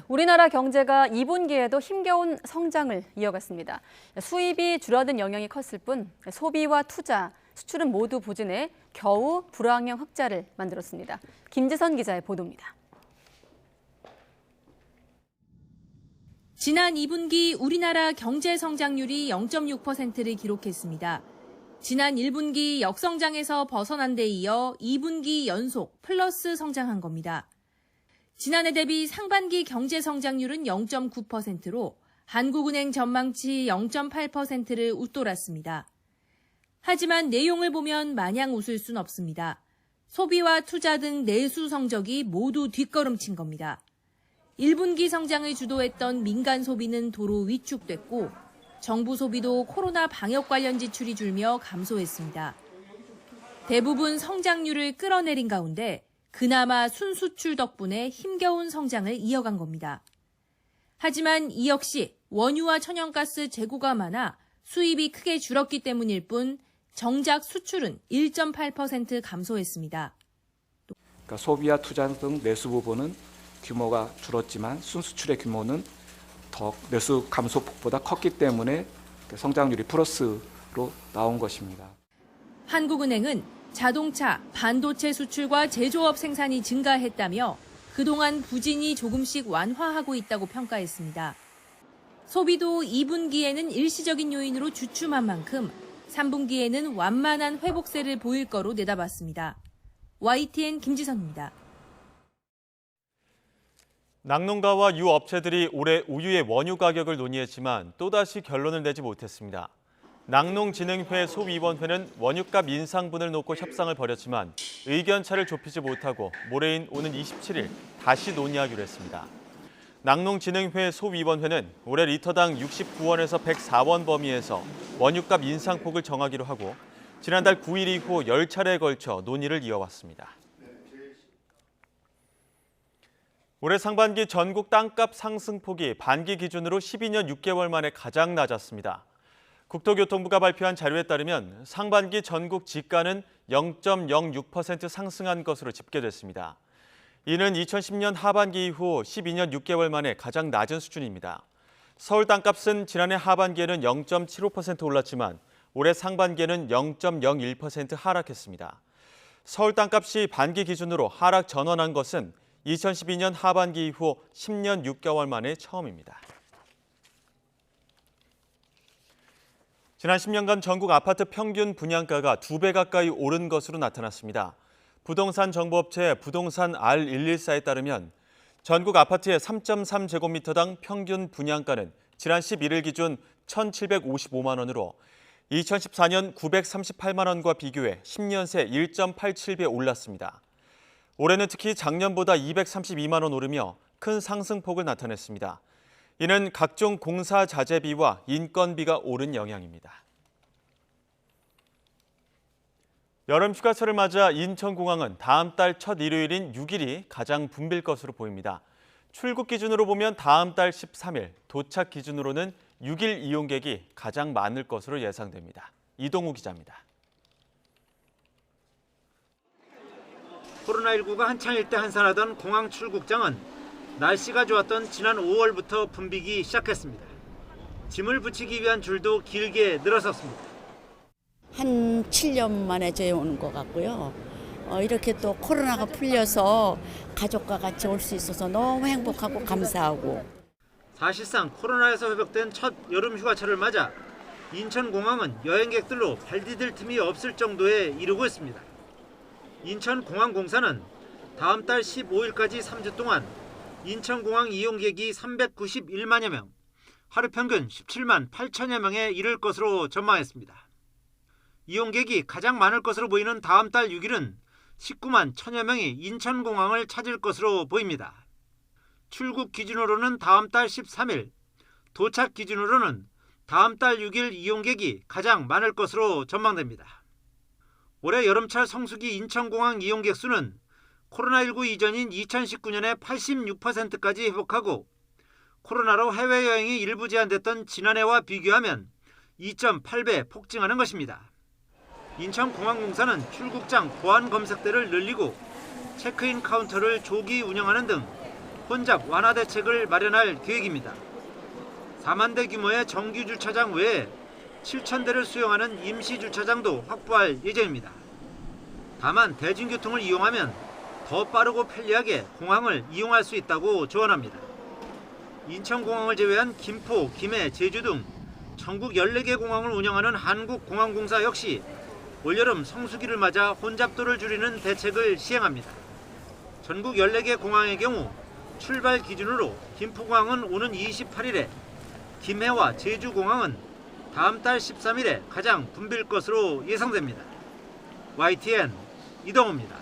우리나라 경제가 2분기에도 힘겨운 성장을 이어갔습니다. 수입이 줄어든 영향이 컸을 뿐 소비와 투자, 수출은 모두 부진해 겨우 불황형 흑자를 만들었습니다. 김지선 기자의 보도입니다. 지난 2분기 우리나라 경제 성장률이 0.6%를 기록했습니다. 지난 1분기 역성장에서 벗어난 데 이어 2분기 연속 플러스 성장한 겁니다. 지난해 대비 상반기 경제 성장률은 0.9%로 한국은행 전망치 0.8%를 웃돌았습니다. 하지만 내용을 보면 마냥 웃을 순 없습니다. 소비와 투자 등 내수 성적이 모두 뒷걸음친 겁니다. 1분기 성장을 주도했던 민간 소비는 도로 위축됐고 정부 소비도 코로나 방역 관련 지출이 줄며 감소했습니다. 대부분 성장률을 끌어내린 가운데 그나마 순수출 덕분에 힘겨운 성장을 이어간 겁니다. 하지만 이 역시 원유와 천연가스 재고가 많아 수입이 크게 줄었기 때문일 뿐 정작 수출은 1.8% 감소했습니다. 그러니까 소비와 투자 등 내수 부분은 규모가 줄었지만 순수출의 규모는 더 내수 감소폭보다 컸기 때문에 성장률이 플러스로 나온 것입니다. 한국은행은 자동차, 반도체 수출과 제조업 생산이 증가했다며 그동안 부진이 조금씩 완화하고 있다고 평가했습니다. 소비도 2분기에는 일시적인 요인으로 주춤한 만큼 3분기에는 완만한 회복세를 보일 거로 내다봤습니다. YTN 김지선입니다. 낙농가와 유업체들이 올해 우유의 원유 가격을 논의했지만 또다시 결론을 내지 못했습니다. 낙농진흥회 소위원회는 원유값 인상분을 놓고 협상을 벌였지만 의견차를 좁히지 못하고 모레인 오는 27일 다시 논의하기로 했습니다. 낙농진흥회 소위원회는 올해 리터당 69원에서 104원 범위에서 원유값 인상폭을 정하기로 하고 지난달 9일 이후 10차례에 걸쳐 논의를 이어왔습니다. 올해 상반기 전국 땅값 상승폭이 반기 기준으로 12년 6개월 만에 가장 낮았습니다. 국토교통부가 발표한 자료에 따르면 상반기 전국 지가는 0.06% 상승한 것으로 집계됐습니다. 이는 2010년 하반기 이후 12년 6개월 만에 가장 낮은 수준입니다. 서울 땅값은 지난해 하반기에는 0.75% 올랐지만 올해 상반기에는 0.01% 하락했습니다. 서울 땅값이 반기 기준으로 하락 전환한 것은 2012년 하반기 이후 10년 6개월 만에 처음입니다. 지난 10년간 전국 아파트 평균 분양가가 2배 가까이 오른 것으로 나타났습니다. 부동산 정보업체 부동산 R114에 따르면 전국 아파트의 3.3제곱미터당 평균 분양가는 지난 11일 기준 1,755만 원으로 2014년 938만 원과 비교해 10년 새 1.87배 올랐습니다. 올해는 특히 작년보다 232만 원 오르며 큰 상승폭을 나타냈습니다. 이는 각종 공사 자재비와 인건비가 오른 영향입니다. 여름 휴가철을 맞아 인천공항은 다음 달 첫 일요일인 6일이 가장 붐빌 것으로 보입니다. 출국 기준으로 보면 다음 달 13일, 도착 기준으로는 6일 이용객이 가장 많을 것으로 예상됩니다. 이동우 기자입니다. 코로나19가 한창일 때 한산하던 공항 출국장은 날씨가 좋았던 지난 5월부터 붐비기 시작했습니다. 짐을 붙이기 위한 줄도 길게 늘어섰습니다. 한 7년 만에 저희 오는 것 같고요. 이렇게 또 코로나가 풀려서 가족과 같이 올 수 있어서 너무 행복하고 감사하고. 사실상 코로나에서 회복된 첫 여름 휴가철을 맞아 인천공항은 여행객들로 발 디딜 틈이 없을 정도에 이르고 있습니다. 인천공항공사는 다음 달 15일까지 3주 동안 인천공항 이용객이 391만여 명, 하루 평균 17만 8천여 명에 이를 것으로 전망했습니다. 이용객이 가장 많을 것으로 보이는 다음 달 6일은 19만 1천여 명이 인천공항을 찾을 것으로 보입니다. 출국 기준으로는 다음 달 13일, 도착 기준으로는 다음 달 6일 이용객이 가장 많을 것으로 전망됩니다. 올해 여름철 성수기 인천공항 이용객 수는 코로나19 이전인 2019년에 86%까지 회복하고 코로나로 해외여행이 일부 제한됐던 지난해와 비교하면 2.8배 폭증하는 것입니다. 인천공항공사는 출국장 보안 검색대를 늘리고 체크인 카운터를 조기 운영하는 등 혼잡 완화 대책을 마련할 계획입니다. 4만 대 규모의 정규 주차장 외에 7천 대를 수용하는 임시 주차장도 확보할 예정입니다. 다만 대중교통을 이용하면 더 빠르고 편리하게 공항을 이용할 수 있다고 조언합니다. 인천공항을 제외한 김포, 김해, 제주 등 전국 14개 공항을 운영하는 한국공항공사 역시 올여름 성수기를 맞아 혼잡도를 줄이는 대책을 시행합니다. 전국 14개 공항의 경우 출발 기준으로 김포공항은 오는 28일에, 김해와 제주공항은 다음 달 13일에 가장 붐빌 것으로 예상됩니다. YTN 이동호입니다.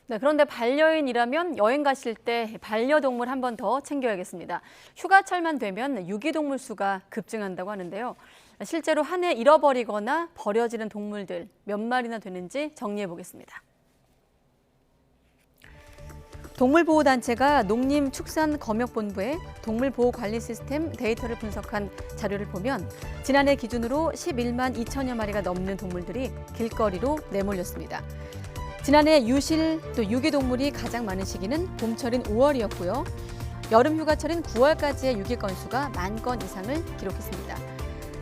네, 그런데 반려인이라면 여행 가실 때 반려동물 한 번 더 챙겨야겠습니다. 휴가철만 되면 유기동물 수가 급증한다고 하는데요. 실제로 한 해 잃어버리거나 버려지는 동물들 몇 마리나 되는지 정리해 보겠습니다. 동물보호단체가 농림축산검역본부의 동물보호관리 시스템 데이터를 분석한 자료를 보면 지난해 기준으로 11만 2천여 마리가 넘는 동물들이 길거리로 내몰렸습니다. 지난해 유실 또 유기동물이 가장 많은 시기는 봄철인 5월이었고요. 여름 휴가철인 9월까지의 유기 건수가 10,000 건 이상을 기록했습니다.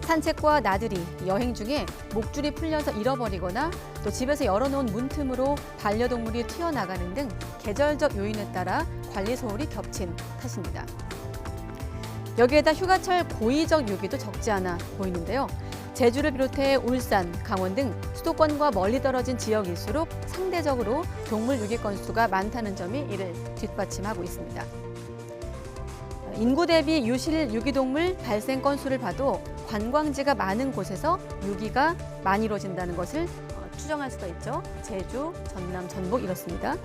산책과 나들이, 여행 중에 목줄이 풀려서 잃어버리거나 또 집에서 열어놓은 문틈으로 반려동물이 튀어나가는 등 계절적 요인에 따라 관리 소홀이 겹친 탓입니다. 여기에다 휴가철 고의적 유기도 적지 않아 보이는데요. 제주를 비롯해 울산, 강원 등 수도권과 멀리 떨어진 지역일수록 상대적으로 동물 유기 건수가 많다는 점이 이를 뒷받침하고 있습니다. 인구 대비 유실 유기동물 발생 건수를 봐도 관광지가 많은 곳에서 유기가 많이 이루어진다는 것을 추정할 수가 있죠. 제주, 전남, 전북 이렇습니다.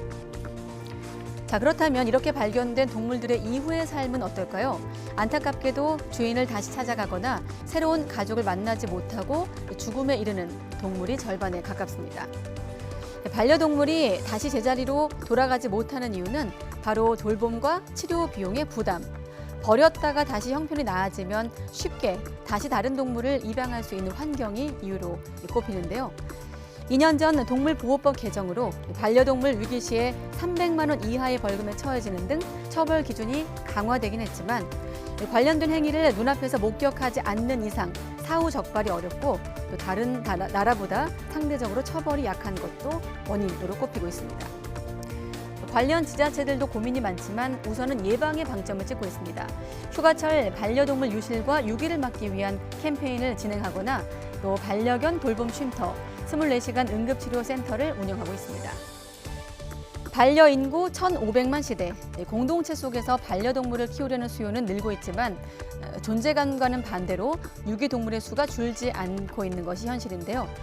자, 그렇다면 이렇게 발견된 동물들의 이후의 삶은 어떨까요? 안타깝게도 주인을 다시 찾아가거나 새로운 가족을 만나지 못하고 죽음에 이르는 동물이 절반에 가깝습니다. 반려동물이 다시 제자리로 돌아가지 못하는 이유는 바로 돌봄과 치료 비용의 부담, 버렸다가 다시 형편이 나아지면 쉽게 다시 다른 동물을 입양할 수 있는 환경이 이유로 꼽히는데요. 2년 전 동물보호법 개정으로 반려동물 위기 시에 300만 원 이하의 벌금에 처해지는 등 처벌 기준이 강화되긴 했지만 관련된 행위를 눈앞에서 목격하지 않는 이상 사후 적발이 어렵고 또 다른 나라보다 상대적으로 처벌이 약한 것도 원인으로 꼽히고 있습니다. 관련 지자체들도 고민이 많지만 우선은 예방에 방점을 찍고 있습니다. 휴가철 반려동물 유실과 유기를 막기 위한 캠페인을 진행하거나 또 반려견 돌봄 쉼터, 24시간 응급치료센터를 운영하고 있습니다. 반려인구 1,500만 시대, 공동체 속에서 반려동물을 키우려는 수요는 늘고 있지만 존재감과는 반대로 유기동물의 수가 줄지 않고 있는 것이 현실인데요.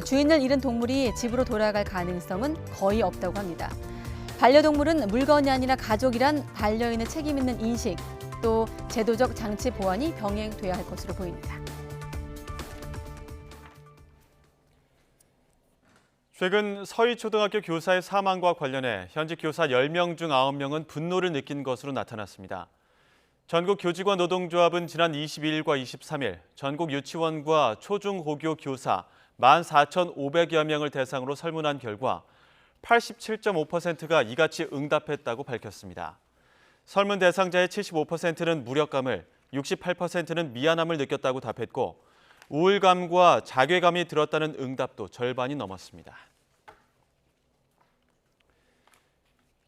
주인을 잃은 동물이 집으로 돌아갈 가능성은 거의 없다고 합니다. 반려동물은 물건이 아니라 가족이란 반려인의 책임 있는 인식, 또 제도적 장치 보완이 병행돼야 할 것으로 보입니다. 최근 서희초등학교 교사의 사망과 관련해 현직 교사 10명 중 9명은 분노를 느낀 것으로 나타났습니다. 전국교직원 노동조합은 지난 22일과 23일 전국 유치원과 초중고교 교사 14,500여 명을 대상으로 설문한 결과 87.5%가 이같이 응답했다고 밝혔습니다. 설문 대상자의 75%는 무력감을, 68%는 미안함을 느꼈다고 답했고 우울감과 자괴감이 들었다는 응답도 절반이 넘었습니다.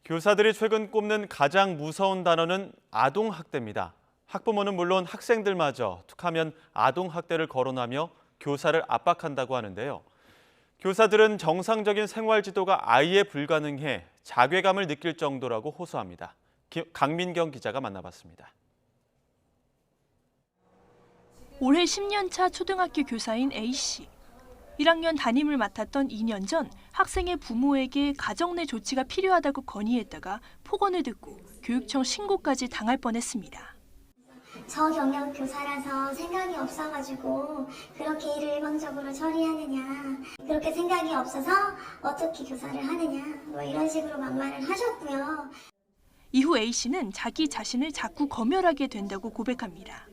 교사들이 최근 꼽는 가장 무서운 단어는 아동학대입니다. 학부모는 물론 학생들마저 툭하면 아동학대를 거론하며 교사를 압박한다고 하는데요. 교사들은 정상적인 생활 지도가 아예 불가능해 자괴감을 느낄 정도라고 호소합니다. 강민경 기자가 만나봤습니다. 올해 10년차 초등학교 교사인 A씨. 1학년 담임을 맡았던 2년 전 학생의 부모에게 가정 내 조치가 필요하다고 건의했다가 폭언을 듣고 교육청 신고까지 당할 뻔했습니다. 저경력 교사라서 생각이 없어가지고 그렇게 일을 일방적으로 처리하느냐, 그렇게 생각이 없어서 어떻게 교사를 하느냐, 뭐 이런 식으로 막말을 하셨고요. 이후 A씨는 자기 자신을 자꾸 검열하게 된다고 고백합니다.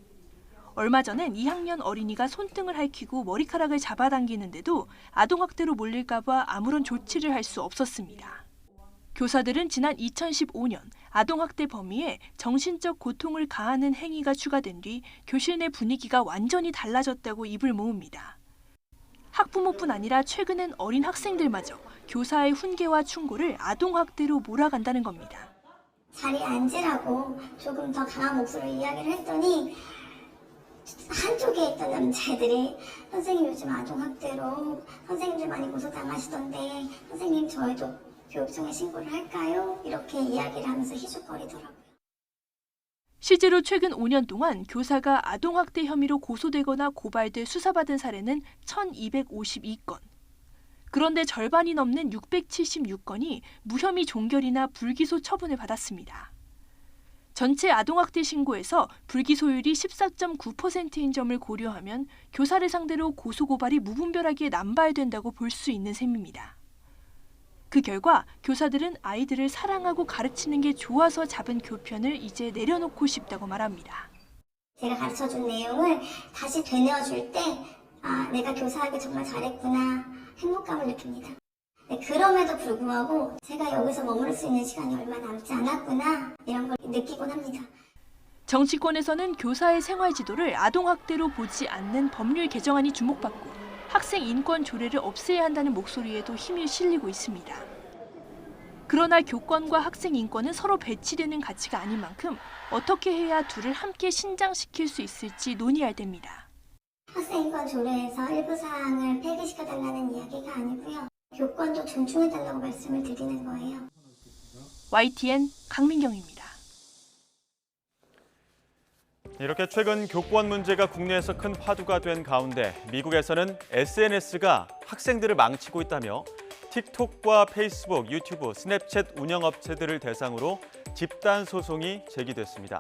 얼마 전엔 2학년 어린이가 손등을 핥히고 머리카락을 잡아당기는데도 아동학대로 몰릴까 봐 아무런 조치를 할 수 없었습니다. 교사들은 지난 2015년 아동학대 범위에 정신적 고통을 가하는 행위가 추가된 뒤 교실 내 분위기가 완전히 달라졌다고 입을 모읍니다. 학부모뿐 아니라 최근엔 어린 학생들마저 교사의 훈계와 충고를 아동학대로 몰아간다는 겁니다. 자리에 앉으라고 조금 더 강한 목소리로 이야기를 했더니 한쪽에 있던 남자애들이 선생님 요즘 아동학대로 선생님들 많이 고소당하시던데 선생님 저희도 교육청에 신고를 할까요? 이렇게 이야기를 하면서 희죽거리더라고요. 실제로 최근 5년 동안 교사가 아동학대 혐의로 고소되거나 고발돼 수사받은 사례는 1,252건. 그런데 절반이 넘는 676건이 무혐의 종결이나 불기소 처분을 받았습니다. 전체 아동학대 신고에서 불기소율이 14.9%인 점을 고려하면 교사를 상대로 고소고발이 무분별하게 남발된다고 볼 수 있는 셈입니다. 그 결과 교사들은 아이들을 사랑하고 가르치는 게 좋아서 잡은 교편을 이제 내려놓고 싶다고 말합니다. 제가 가르쳐준 내용을 다시 되뇌어줄 때 내가 교사하기 정말 잘했구나 행복감을 느낍니다. 네, 그럼에도 불구하고 제가 여기서 머무를 수 있는 시간이 얼마 남지 않았구나 이런 걸 느끼곤 합니다. 정치권에서는 교사의 생활 지도를 아동학대로 보지 않는 법률 개정안이 주목받고 학생 인권 조례를 없애야 한다는 목소리에도 힘이 실리고 있습니다. 그러나 교권과 학생 인권은 서로 배치되는 가치가 아닌 만큼 어떻게 해야 둘을 함께 신장시킬 수 있을지 논의할 때입니다. 학생 인권 조례에서 일부 사항을 폐기시켜달라는 이야기가 아니고요. 교권도 존중해달라고 말씀을 드리는 거예요. YTN 강민경입니다. 이렇게 최근 교권 문제가 국내에서 큰 화두가 된 가운데 미국에서는 SNS가 학생들을 망치고 있다며 틱톡과 페이스북, 유튜브, 스냅챗 운영업체들을 대상으로 집단 소송이 제기됐습니다.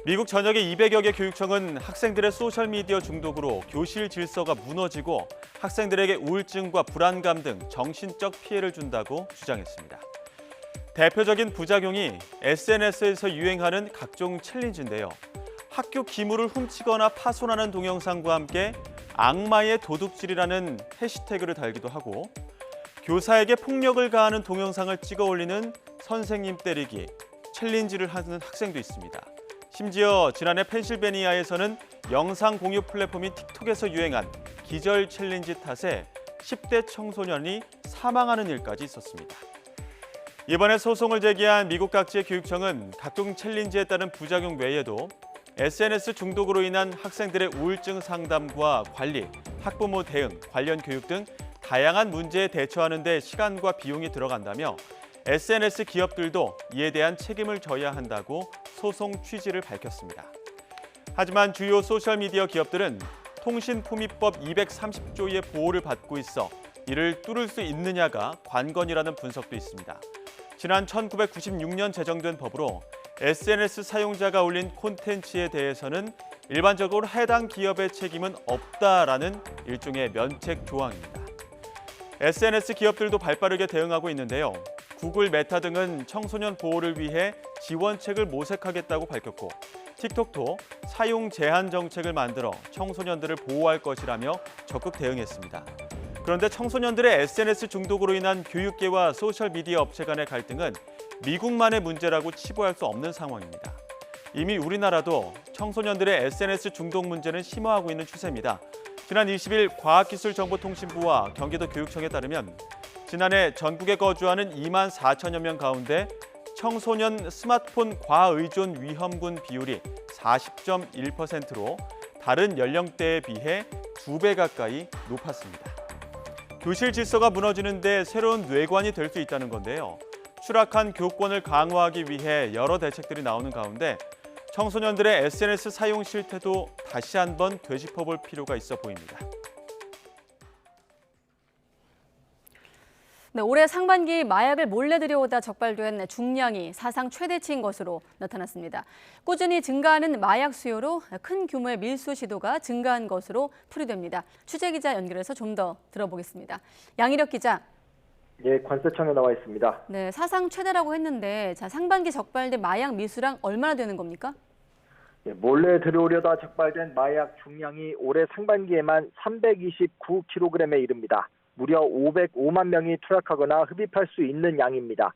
미국 전역의 200여 개 교육청은 학생들의 소셜미디어 중독으로 교실 질서가 무너지고 학생들에게 우울증과 불안감 등 정신적 피해를 준다고 주장했습니다. 대표적인 부작용이 SNS에서 유행하는 각종 챌린지인데요. 학교 기물을 훔치거나 파손하는 동영상과 함께 악마의 도둑질이라는 해시태그를 달기도 하고 교사에게 폭력을 가하는 동영상을 찍어 올리는 선생님 때리기 챌린지를 하는 학생도 있습니다. 심지어 지난해 펜실베니아에서는 영상 공유 플랫폼인 틱톡에서 유행한 기절 챌린지 탓에 10대 청소년이 사망하는 일까지 있었습니다. 이번에 소송을 제기한 미국 각지의 교육청은 각종 챌린지에 따른 부작용 외에도 SNS 중독으로 인한 학생들의 우울증 상담과 관리, 학부모 대응, 관련 교육 등 다양한 문제에 대처하는 데 시간과 비용이 들어간다며 SNS 기업들도 이에 대한 책임을 져야 한다고 소송 취지를 밝혔습니다. 하지만 주요 소셜미디어 기업들은 통신포미법 230조의 보호를 받고 있어 이를 뚫을 수 있느냐가 관건이라는 분석도 있습니다. 지난 1996년 제정된 법으로 SNS 사용자가 올린 콘텐츠에 대해서는 일반적으로 해당 기업의 책임은 없다라는 일종의 면책 조항입니다. SNS 기업들도 발빠르게 대응하고 있는데요. 구글, 메타 등은 청소년 보호를 위해 지원책을 모색하겠다고 밝혔고 틱톡도 사용 제한 정책을 만들어 청소년들을 보호할 것이라며 적극 대응했습니다. 그런데 청소년들의 SNS 중독으로 인한 교육계와 소셜미디어 업체 간의 갈등은 미국만의 문제라고 치부할 수 없는 상황입니다. 이미 우리나라도 청소년들의 SNS 중독 문제는 심화하고 있는 추세입니다. 지난 20일 과학기술정보통신부와 경기도 교육청에 따르면 지난해 전국에 거주하는 2만 4천여 명 가운데 청소년 스마트폰 과의존 위험군 비율이 40.1%로 다른 연령대에 비해 2배 가까이 높았습니다. 교실 질서가 무너지는 데 새로운 뇌관이 될 수 있다는 건데요. 추락한 교권을 강화하기 위해 여러 대책들이 나오는 가운데 청소년들의 SNS 사용 실태도 다시 한번 되짚어볼 필요가 있어 보입니다. 네, 올해 상반기 마약을 몰래 들여오다 적발된 중량이 사상 최대치인 것으로 나타났습니다. 꾸준히 증가하는 마약 수요로 큰 규모의 밀수 시도가 증가한 것으로 풀이됩니다. 취재기자 연결해서 좀 더 들어보겠습니다. 양희력 기자. 예, 관세청에 나와 있습니다. 네, 사상 최대라고 했는데 상반기 적발된 마약 밀수량 얼마나 되는 겁니까? 예, 몰래 들여오려다 적발된 마약 중량이 올해 상반기에만 329kg에 이릅니다. 무려 505만 명이 투약하거나 흡입할 수 있는 양입니다.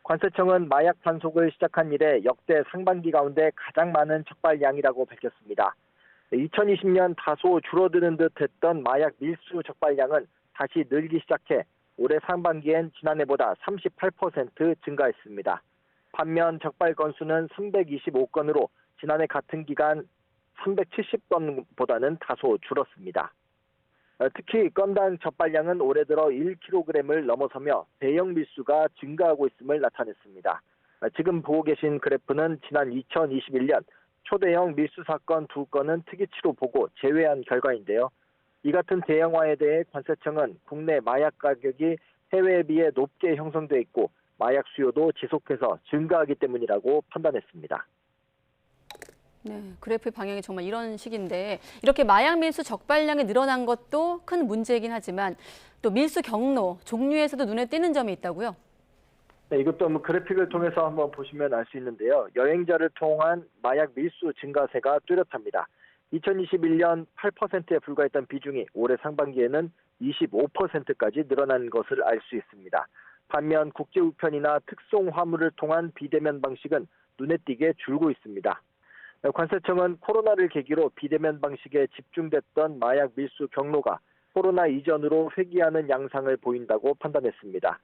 관세청은 마약 단속을 시작한 이래 역대 상반기 가운데 가장 많은 적발량이라고 밝혔습니다. 2020년 다소 줄어드는 듯 했던 마약 밀수 적발량은 다시 늘기 시작해 올해 상반기엔 지난해보다 38% 증가했습니다. 반면 적발 건수는 325건으로 지난해 같은 기간 370건보다는 다소 줄었습니다. 특히 건당 적발량은 올해 들어 1kg을 넘어서며 대형 밀수가 증가하고 있음을 나타냈습니다. 지금 보고 계신 그래프는 지난 2021년 초대형 밀수 사건 2건은 특이치로 보고 제외한 결과인데요. 이 같은 대형화에 대해 관세청은 국내 마약 가격이 해외에 비해 높게 형성돼 있고 마약 수요도 지속해서 증가하기 때문이라고 판단했습니다. 네, 그래프의 방향이 정말 이런 식인데 이렇게 마약 밀수 적발량이 늘어난 것도 큰 문제이긴 하지만 또 밀수 경로, 종류에서도 눈에 띄는 점이 있다고요? 네, 이것도 그래픽을 통해서 한번 보시면 알 수 있는데요. 여행자를 통한 마약 밀수 증가세가 뚜렷합니다. 2021년 8%에 불과했던 비중이 올해 상반기에는 25%까지 늘어난 것을 알 수 있습니다. 반면 국제 우편이나 특송 화물을 통한 비대면 방식은 눈에 띄게 줄고 있습니다. 관세청은 코로나를 계기로 비대면 방식에 집중됐던 마약 밀수 경로가 코로나 이전으로 회귀하는 양상을 보인다고 판단했습니다.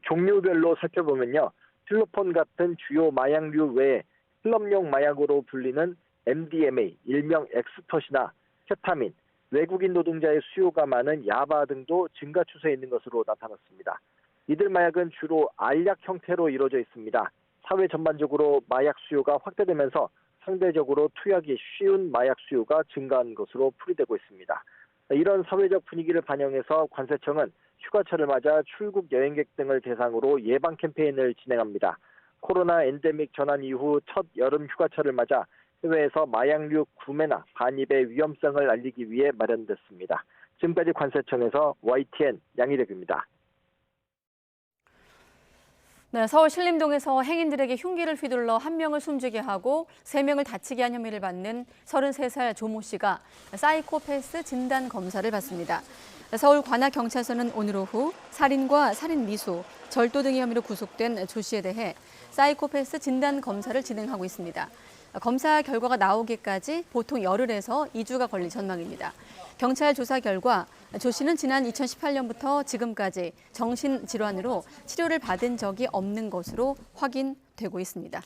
종류별로 살펴보면요. 필로폰 같은 주요 마약류 외에 실험용 마약으로 불리는 MDMA, 일명 엑스터시나 케타민, 외국인 노동자의 수요가 많은 야바 등도 증가 추세에 있는 것으로 나타났습니다. 이들 마약은 주로 알약 형태로 이루어져 있습니다. 사회 전반적으로 마약 수요가 확대되면서 상대적으로 투약이 쉬운 마약 수요가 증가한 것으로 풀이되고 있습니다. 이런 사회적 분위기를 반영해서 관세청은 휴가철을 맞아 출국 여행객 등을 대상으로 예방 캠페인을 진행합니다. 코로나 엔데믹 전환 이후 첫 여름 휴가철을 맞아 해외에서 마약류 구매나 반입의 위험성을 알리기 위해 마련됐습니다. 지금까지 관세청에서 YTN 양희덕입니다. 네, 서울 신림동에서 행인들에게 흉기를 휘둘러 1명을 숨지게 하고 3명을 다치게 한 혐의를 받는 33살 조모 씨가 사이코패스 진단 검사를 받습니다. 서울 관악경찰서는 오늘 오후 살인과 살인 미수, 절도 등의 혐의로 구속된 조 씨에 대해 사이코패스 진단 검사를 진행하고 있습니다. 검사 결과가 나오기까지 보통 열흘에서 2주가 걸릴 전망입니다. 경찰 조사 결과 조 씨는 지난 2018년부터 지금까지 정신질환으로 치료를 받은 적이 없는 것으로 확인되고 있습니다.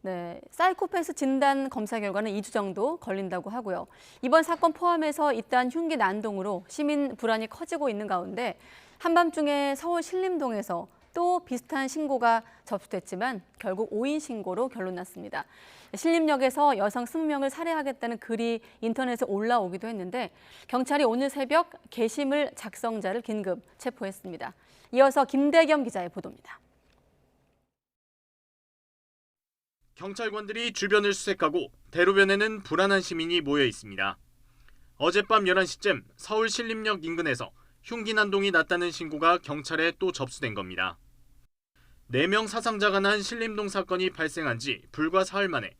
네, 사이코패스 진단 검사 결과는 2주 정도 걸린다고 하고요. 이번 사건 포함해서 잇따른 흉기 난동으로 시민 불안이 커지고 있는 가운데 한밤중에 서울 신림동에서 또 비슷한 신고가 접수됐지만 결국 5인 신고로 결론났습니다. 신림역에서 여성 20명을 살해하겠다는 글이 인터넷에 올라오기도 했는데 경찰이 오늘 새벽 게시물 작성자를 긴급 체포했습니다. 이어서 김대겸 기자의 보도입니다. 경찰관들이 주변을 수색하고 대로변에는 불안한 시민이 모여 있습니다. 어젯밤 11시쯤 서울 신림역 인근에서 흉기 난동이 났다는 신고가 경찰에 또 접수된 겁니다. 4명 사상자가 난 신림동 사건이 발생한 지 불과 사흘 만에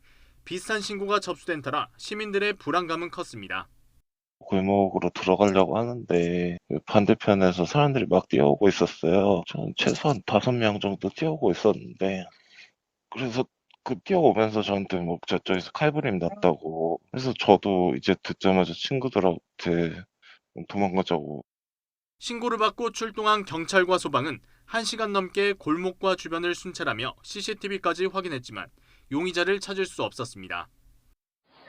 비슷한 신고가 접수된 터라 시민들의 불안감은 컸습니다. 골목으로 들어가려고 하는데 반대편에서 사람들이 막 뛰어오고 있었어요. 저는 최소한 5명 정도 뛰어오고 있었는데 그래서 그 뛰어오면서 저한테 뭐 저쪽에서 칼부림 났다고 그래서 저도 이제 듣자마자 친구들한테 도망가자고. 신고를 받고 출동한 경찰과 소방은 1시간 넘게 골목과 주변을 순찰하며 CCTV까지 확인했지만 용의자를 찾을 수 없었습니다.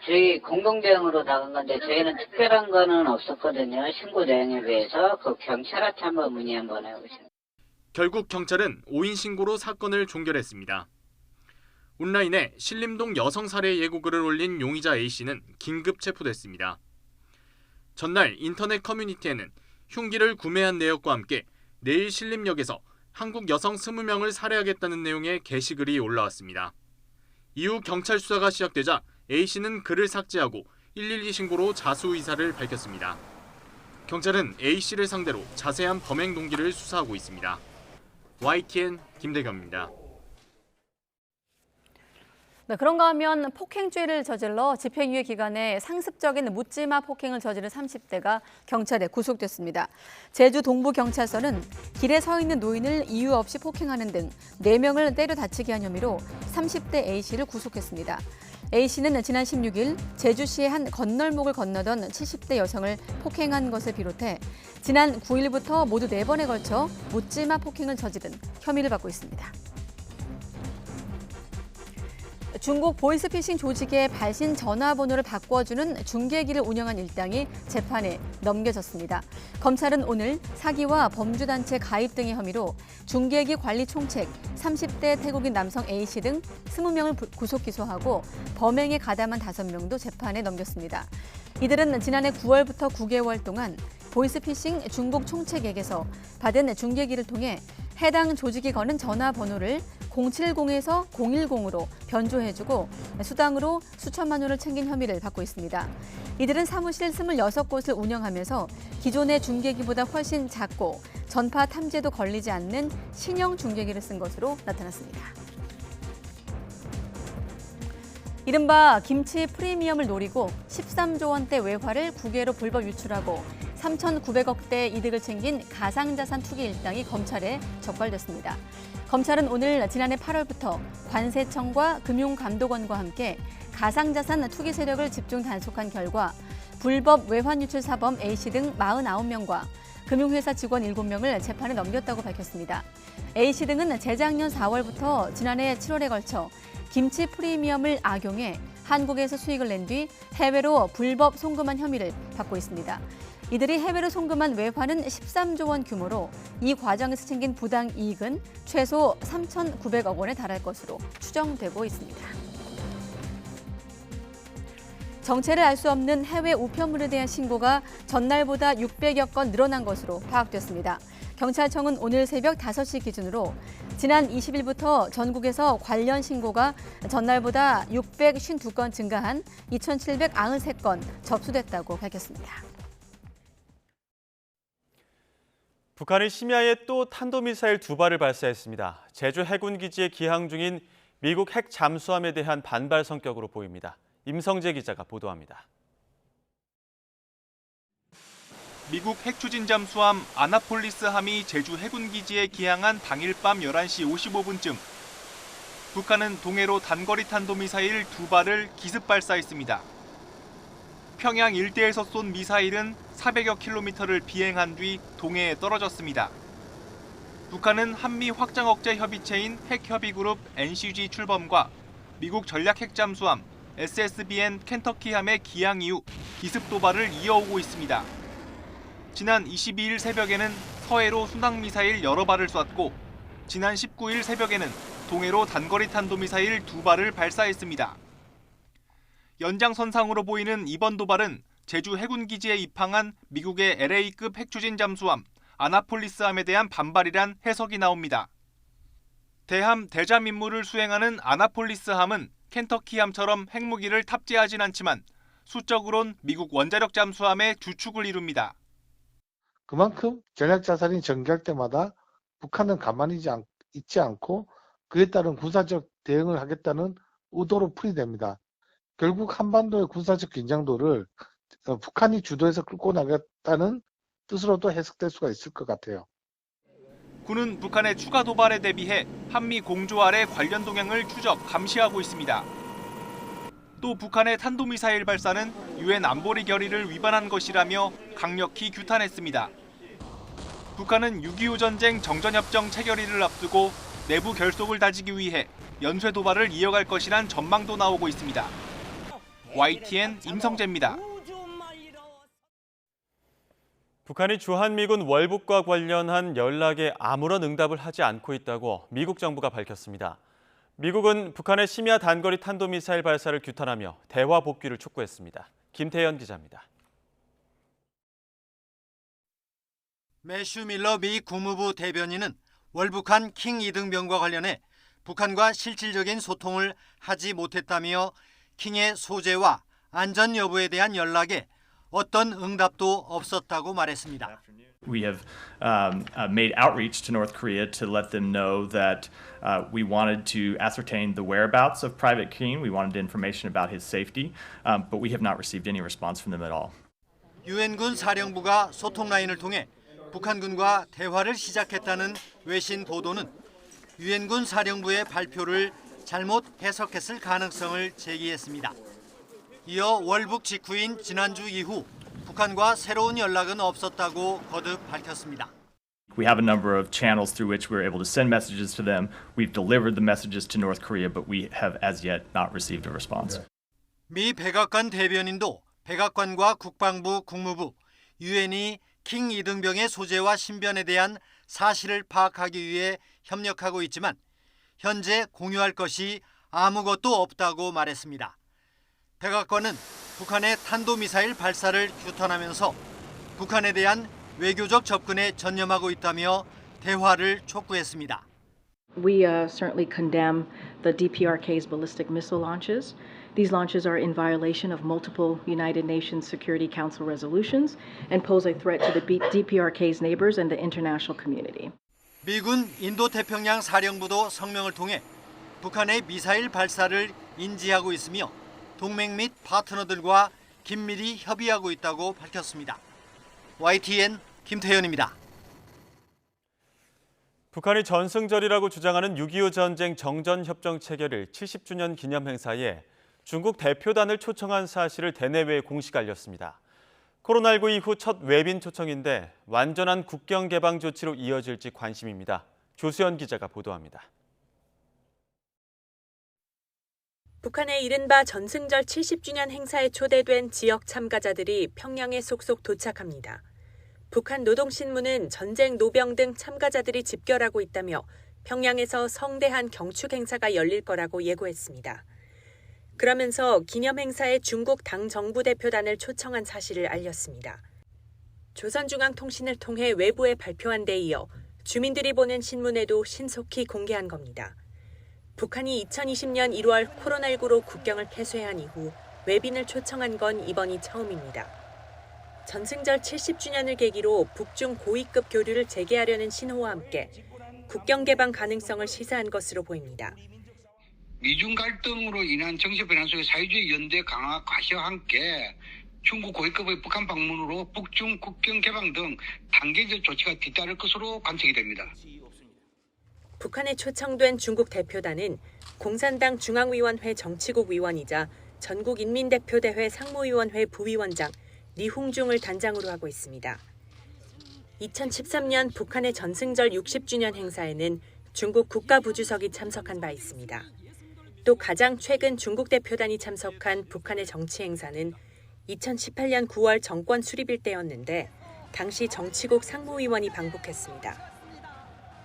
저희 공동대응으로 나간 건데 저희는 특별한 거는 없었거든요. 신고 내용에 비해서 그 경찰한테 한번 문의 한번 해보세요. 결국 경찰은 5인 신고로 사건을 종결했습니다. 온라인에 신림동 여성 살해 예고글을 올린 용의자 A씨는 긴급 체포됐습니다. 전날 인터넷 커뮤니티에는 흉기를 구매한 내역과 함께 내일 신림역에서 한국 여성 20명을 살해하겠다는 내용의 게시글이 올라왔습니다. 이후 경찰 수사가 시작되자 A씨는 글을 삭제하고 112 신고로 자수 의사를 밝혔습니다. 경찰은 A씨를 상대로 자세한 범행 동기를 수사하고 있습니다. YTN 김대겸입니다. 네, 그런가 하면 폭행죄를 저질러 집행유예 기간에 상습적인 묻지마 폭행을 저지른 30대가 경찰에 구속됐습니다. 제주 동부경찰서는 길에 서 있는 노인을 이유 없이 폭행하는 등 4명을 때려 다치게 한 혐의로 30대 A씨를 구속했습니다. A씨는 지난 16일 제주시의 한 건널목을 건너던 70대 여성을 폭행한 것을 비롯해 지난 9일부터 모두 4번에 걸쳐 묻지마 폭행을 저지른 혐의를 받고 있습니다. 중국 보이스피싱 조직의 발신 전화번호를 바꿔주는 중개기를 운영한 일당이 재판에 넘겨졌습니다. 검찰은 오늘 사기와 범주단체 가입 등의 혐의로 중개기 관리 총책 30대 태국인 남성 A씨 등 20명을 구속 기소하고 범행에 가담한 5명도 재판에 넘겼습니다. 이들은 지난해 9월부터 9개월 동안 보이스피싱 중국 총책에게서 받은 중개기를 통해 해당 조직이 거는 전화번호를 070에서 010으로 변조해주고 수당으로 수천만 원을 챙긴 혐의를 받고 있습니다. 이들은 사무실 26곳을 운영하면서 기존의 중개기보다 훨씬 작고 전파 탐지에도 걸리지 않는 신형 중개기를 쓴 것으로 나타났습니다. 이른바 김치 프리미엄을 노리고 13조 원대 외화를 국외로 불법 유출하고 3,900억대 이득을 챙긴 가상자산 투기 일당이 검찰에 적발됐습니다. 검찰은 오늘 지난해 8월부터 관세청과 금융감독원과 함께 가상자산 투기 세력을 집중 단속한 결과 불법 외환 유출 사범 A씨 등 49명과 금융회사 직원 7명을 재판에 넘겼다고 밝혔습니다. A씨 등은 재작년 4월부터 지난해 7월에 걸쳐 김치 프리미엄을 악용해 한국에서 수익을 낸 뒤 해외로 불법 송금한 혐의를 받고 있습니다. 이들이 해외로 송금한 외화는 13조 원 규모로 이 과정에서 챙긴 부당 이익은 최소 3,900억 원에 달할 것으로 추정되고 있습니다. 정체를 알 수 없는 해외 우편물에 대한 신고가 전날보다 600여 건 늘어난 것으로 파악됐습니다. 경찰청은 오늘 새벽 5시 기준으로 지난 20일부터 전국에서 관련 신고가 전날보다 652건 증가한 2,793건 접수됐다고 밝혔습니다. 북한이 심야에 또 탄도미사일 2발을 발사했습니다. 제주 해군기지에 기항 중인 미국 핵 잠수함에 대한 반발 성격으로 보입니다. 임성재 기자가 보도합니다. 미국 핵추진 잠수함 아나폴리스함이 제주 해군기지에 기항한 당일 밤 11시 55분쯤 북한은 동해로 단거리 탄도미사일 2발을 기습 발사했습니다. 평양 일대에서 쏜 미사일은 400여 킬로미터를 비행한 뒤 동해에 떨어졌습니다. 북한은 한미 확장 억제 협의체인 핵협의그룹 NCG 출범과 미국 전략 핵잠수함 SSBN 켄터키함의 기항 이후 기습 도발을 이어오고 있습니다. 지난 22일 새벽에는 서해로 순항미사일 여러 발을 쐈고 지난 19일 새벽에는 동해로 단거리 탄도미사일 2발을 발사했습니다. 연장선상으로 보이는 이번 도발은 제주 해군기지에 입항한 미국의 LA급 핵추진 잠수함 아나폴리스함에 대한 반발이란 해석이 나옵니다. 대함 대잠 임무를 수행하는 아나폴리스함은 켄터키함처럼 핵무기를 탑재하진 않지만 수적으론 미국 원자력 잠수함의 주축을 이룹니다. 그만큼 전략자산이 전개할 때마다 북한은 가만히 있지 않고 그에 따른 군사적 대응을 하겠다는 의도로 풀이됩니다. 결국 한반도의 군사적 긴장도를 북한이 주도해서 끌고 나갔다는 뜻으로도 해석될 수가 있을 것 같아요. 군은 북한의 추가 도발에 대비해 한미 공조 아래 관련 동향을 추적, 감시하고 있습니다. 또 북한의 탄도미사일 발사는 유엔 안보리 결의를 위반한 것이라며 강력히 규탄했습니다. 북한은 6.25 전쟁 정전협정 체결일을 앞두고 내부 결속을 다지기 위해 연쇄 도발을 이어갈 것이란 전망도 나오고 있습니다. YTN 임성재입니다. 북한이 주한미군 월북과 관련한 연락에 아무런 응답을 하지 않고 있다고 미국 정부가 밝혔습니다. 미국은 북한의 심야 단거리 탄도미사일 발사를 규탄하며 대화 복귀를 촉구했습니다. 김태현 기자입니다. 매슈 밀러 미 국무부 대변인은 월북한 킹 이등병과 관련해 북한과 실질적인 소통을 하지 못했다며 킹의 소재와 안전 여부에 대한 연락에 어떤 응답도 없었다고 말했습니다. We have made outreach to North Korea to let them know that we wanted to ascertain the whereabouts of Private Keane. We wanted information about his safety, but we have not received any response from them at all. 유엔군 사령부가 소통 라인을 통해 북한군과 대화를 시작했다는 외신 보도는 유엔군 사령부의 발표를 잘못 해석했을 가능성을 제기했습니다. 이어 월북 직후인 지난주 이후 북한과 새로운 연락은 없었다고 거듭 밝혔습니다. We have a number of channels through which we're able to send messages to them. We've delivered the messages to North Korea, but we have as yet not received a response. 미 백악관 대변인도 백악관과 국방부, 국무부, 유엔이 킹 이등병의 소재와 신변에 대한 사실을 파악하기 위해 협력하고 있지만 현재 공유할 것이 아무것도 없다고 말했습니다. 백악관은 북한의 탄도미사일 발사를 규탄하면서 북한에 대한 외교적 접근에 전념하고 있다며 대화를 촉구했습니다. We certainly condemn the DPRK's ballistic missile launches. These launches are in violation of multiple United Nations Security Council resolutions and pose a threat to the DPRK's neighbors and the international community. 미군 인도태평양 사령부도 성명을 통해 북한의 미사일 발사를 인지하고 있으며 동맹 및 파트너들과 긴밀히 협의하고 있다고 밝혔습니다. YTN 김태현입니다. 북한이 전승절이라고 주장하는 6.25 전쟁 정전협정 체결일 70주년 기념 행사에 중국 대표단을 초청한 사실을 대내외에 공식 알렸습니다. 코로나19 이후 첫 외빈 초청인데 완전한 국경 개방 조치로 이어질지 관심입니다. 조수연 기자가 보도합니다. 북한의 이른바 전승절 70주년 행사에 초대된 지역 참가자들이 평양에 속속 도착합니다. 북한 노동신문은 전쟁 노병 등 참가자들이 집결하고 있다며 평양에서 성대한 경축 행사가 열릴 거라고 예고했습니다. 그러면서 기념 행사에 중국 당 정부 대표단을 초청한 사실을 알렸습니다. 조선중앙통신을 통해 외부에 발표한 데 이어 주민들이 보는 신문에도 신속히 공개한 겁니다. 북한이 2020년 1월 코로나19로 국경을 폐쇄한 이후 외빈을 초청한 건 이번이 처음입니다. 전승절 70주년을 계기로 북중 고위급 교류를 재개하려는 신호와 함께 국경 개방 가능성을 시사한 것으로 보입니다. 미중 갈등으로 인한 정세 변화 속에 사회주의 연대 강화 과시와 함께 중국 고위급의 북한 방문으로 북중 국경 개방 등 단계적 조치가 뒤따를 것으로 관측이 됩니다. 북한에 초청된 중국 대표단은 공산당 중앙위원회 정치국 위원이자 전국인민대표대회 상무위원회 부위원장 리홍중을 단장으로 하고 있습니다. 2013년 북한의 전승절 60주년 행사에는 중국 국가부주석이 참석한 바 있습니다. 또 가장 최근 중국 대표단이 참석한 북한의 정치 행사는 2018년 9월 정권 수립일 때였는데 당시 정치국 상무위원이 방북했습니다.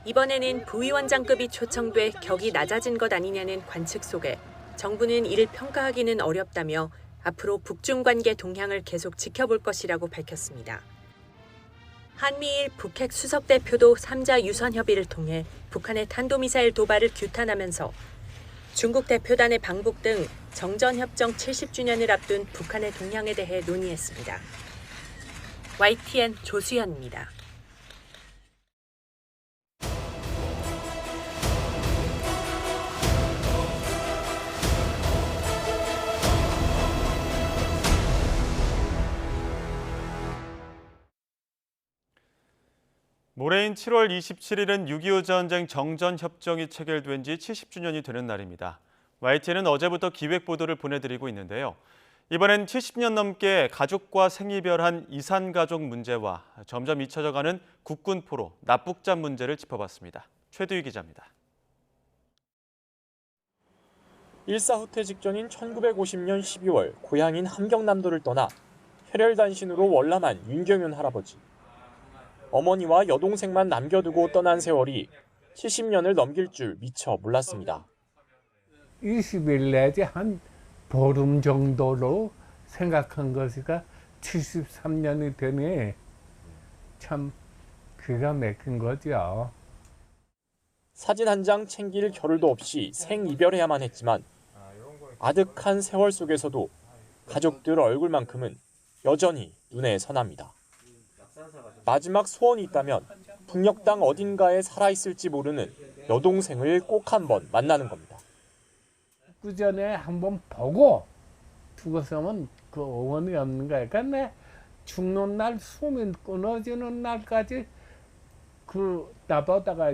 이번에는 부위원장급이 초청돼 격이 낮아진 것 아니냐는 관측 속에 정부는 이를 평가하기는 어렵다며 앞으로 북중 관계 동향을 계속 지켜볼 것이라고 밝혔습니다. 한미일 북핵 수석대표도 3자 유선 협의를 통해 북한의 탄도미사일 도발을 규탄하면서 중국 대표단의 방북 등 정전협정 70주년을 앞둔 북한의 동향에 대해 논의했습니다. YTN 조수연입니다. 모레인 7월 27일은 6.25 전쟁 정전협정이 체결된 지 70주년이 되는 날입니다. YTN은 어제부터 기획보도를 보내드리고 있는데요. 이번엔 70년 넘게 가족과 생이별한 이산가족 문제와 점점 잊혀져가는 국군포로 납북자 문제를 짚어봤습니다. 최두희 기자입니다. 일사후퇴 직전인 1950년 12월 고향인 함경남도를 떠나 혈혈단신으로 월남한 윤경윤 할아버지. 어머니와 여동생만 남겨두고 떠난 세월이 70년을 넘길 줄 미처 몰랐습니다. 20일 내지 한 보름 정도로 생각한 것이가 73년이 되네. 참 기가 막힌 거죠. 사진 한 장 챙길 겨를도 없이 생이별해야만 했지만 아득한 세월 속에서도 가족들 얼굴만큼은 여전히 눈에 선합니다. 마지막 소원이 있다면 북녘 땅 어딘가에 살아있을지 모르는 여동생을 꼭 한번 만나는 겁니다. 그 전에 한번 보고 죽었으면 그 어원이 없는 거야. 그러니까 죽는 날 숨이 끊어지는 날까지 그 나보다가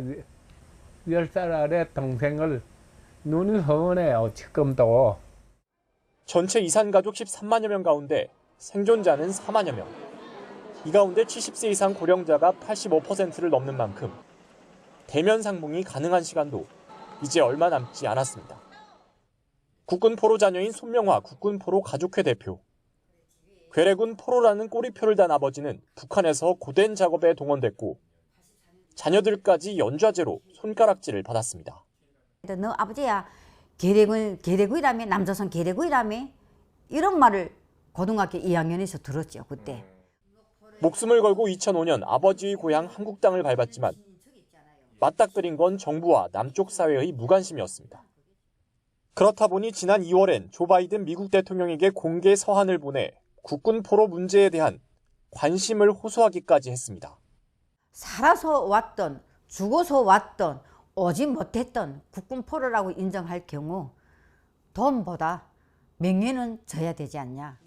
10살 아래 동생을 눈이 훤해요. 지금도. 전체 이산 가족 13만여 명 가운데 생존자는 4만여 명. 이 가운데 70세 이상 고령자가 85%를 넘는 만큼 대면 상봉이 가능한 시간도 이제 얼마 남지 않았습니다. 국군 포로 자녀인 손명화 국군 포로 가족회 대표. 괴뢰군 포로라는 꼬리표를 단 아버지는 북한에서 고된 작업에 동원됐고 자녀들까지 연좌제로 손가락질을 받았습니다. 너 아버지야 계래구이라며 남조선 계래구이라며 이런 말을 고등학교 2학년에서 들었죠. 그때. 목숨을 걸고 2005년 아버지의 고향 한국 땅을 밟았지만 맞닥뜨린 건 정부와 남쪽 사회의 무관심이었습니다. 그렇다 보니 지난 2월엔 조 바이든 미국 대통령에게 공개 서한을 보내 국군 포로 문제에 대한 관심을 호소하기까지 했습니다. 살아서 왔던 죽어서 왔던 오지 못했던 국군 포로라고 인정할 경우 돈보다 명예는 져야 되지 않냐.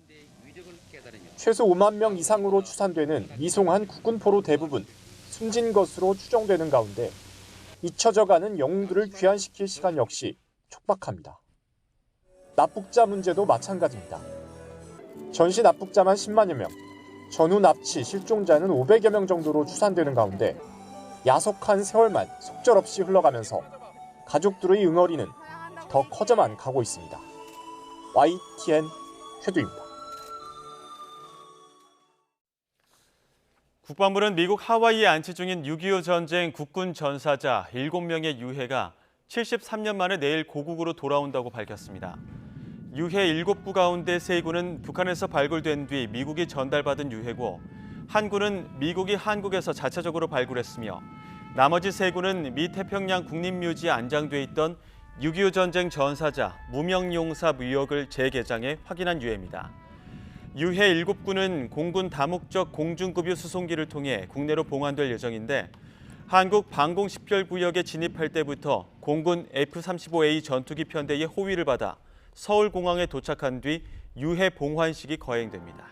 최소 5만 명 이상으로 추산되는 미송한 국군 포로 대부분 숨진 것으로 추정되는 가운데 잊혀져가는 영웅들을 귀환시킬 시간 역시 촉박합니다. 납북자 문제도 마찬가지입니다. 전시 납북자만 10만여 명, 전후 납치 실종자는 500여 명 정도로 추산되는 가운데 야속한 세월만 속절없이 흘러가면서 가족들의 응어리는 더 커져만 가고 있습니다. YTN 최두입니다. 국방부는 미국 하와이에 안치 중인 6.25 전쟁 국군 전사자 7명의 유해가 73년 만에 내일 고국으로 돌아온다고 밝혔습니다. 유해 7구 가운데 3구는 북한에서 발굴된 뒤 미국이 전달받은 유해고 한 구는 미국이 한국에서 자체적으로 발굴했으며 나머지 3구는 미 태평양 국립묘지에 안장돼 있던 6.25 전쟁 전사자 무명용사 묘역을 재개장해 확인한 유해입니다. 유해 7구는 공군 다목적 공중급유 수송기를 통해 국내로 봉환될 예정인데 한국 방공 10개월 구역에 진입할 때부터 공군 F-35A 전투기 편대의 호위를 받아 서울공항에 도착한 뒤 유해 봉환식이 거행됩니다.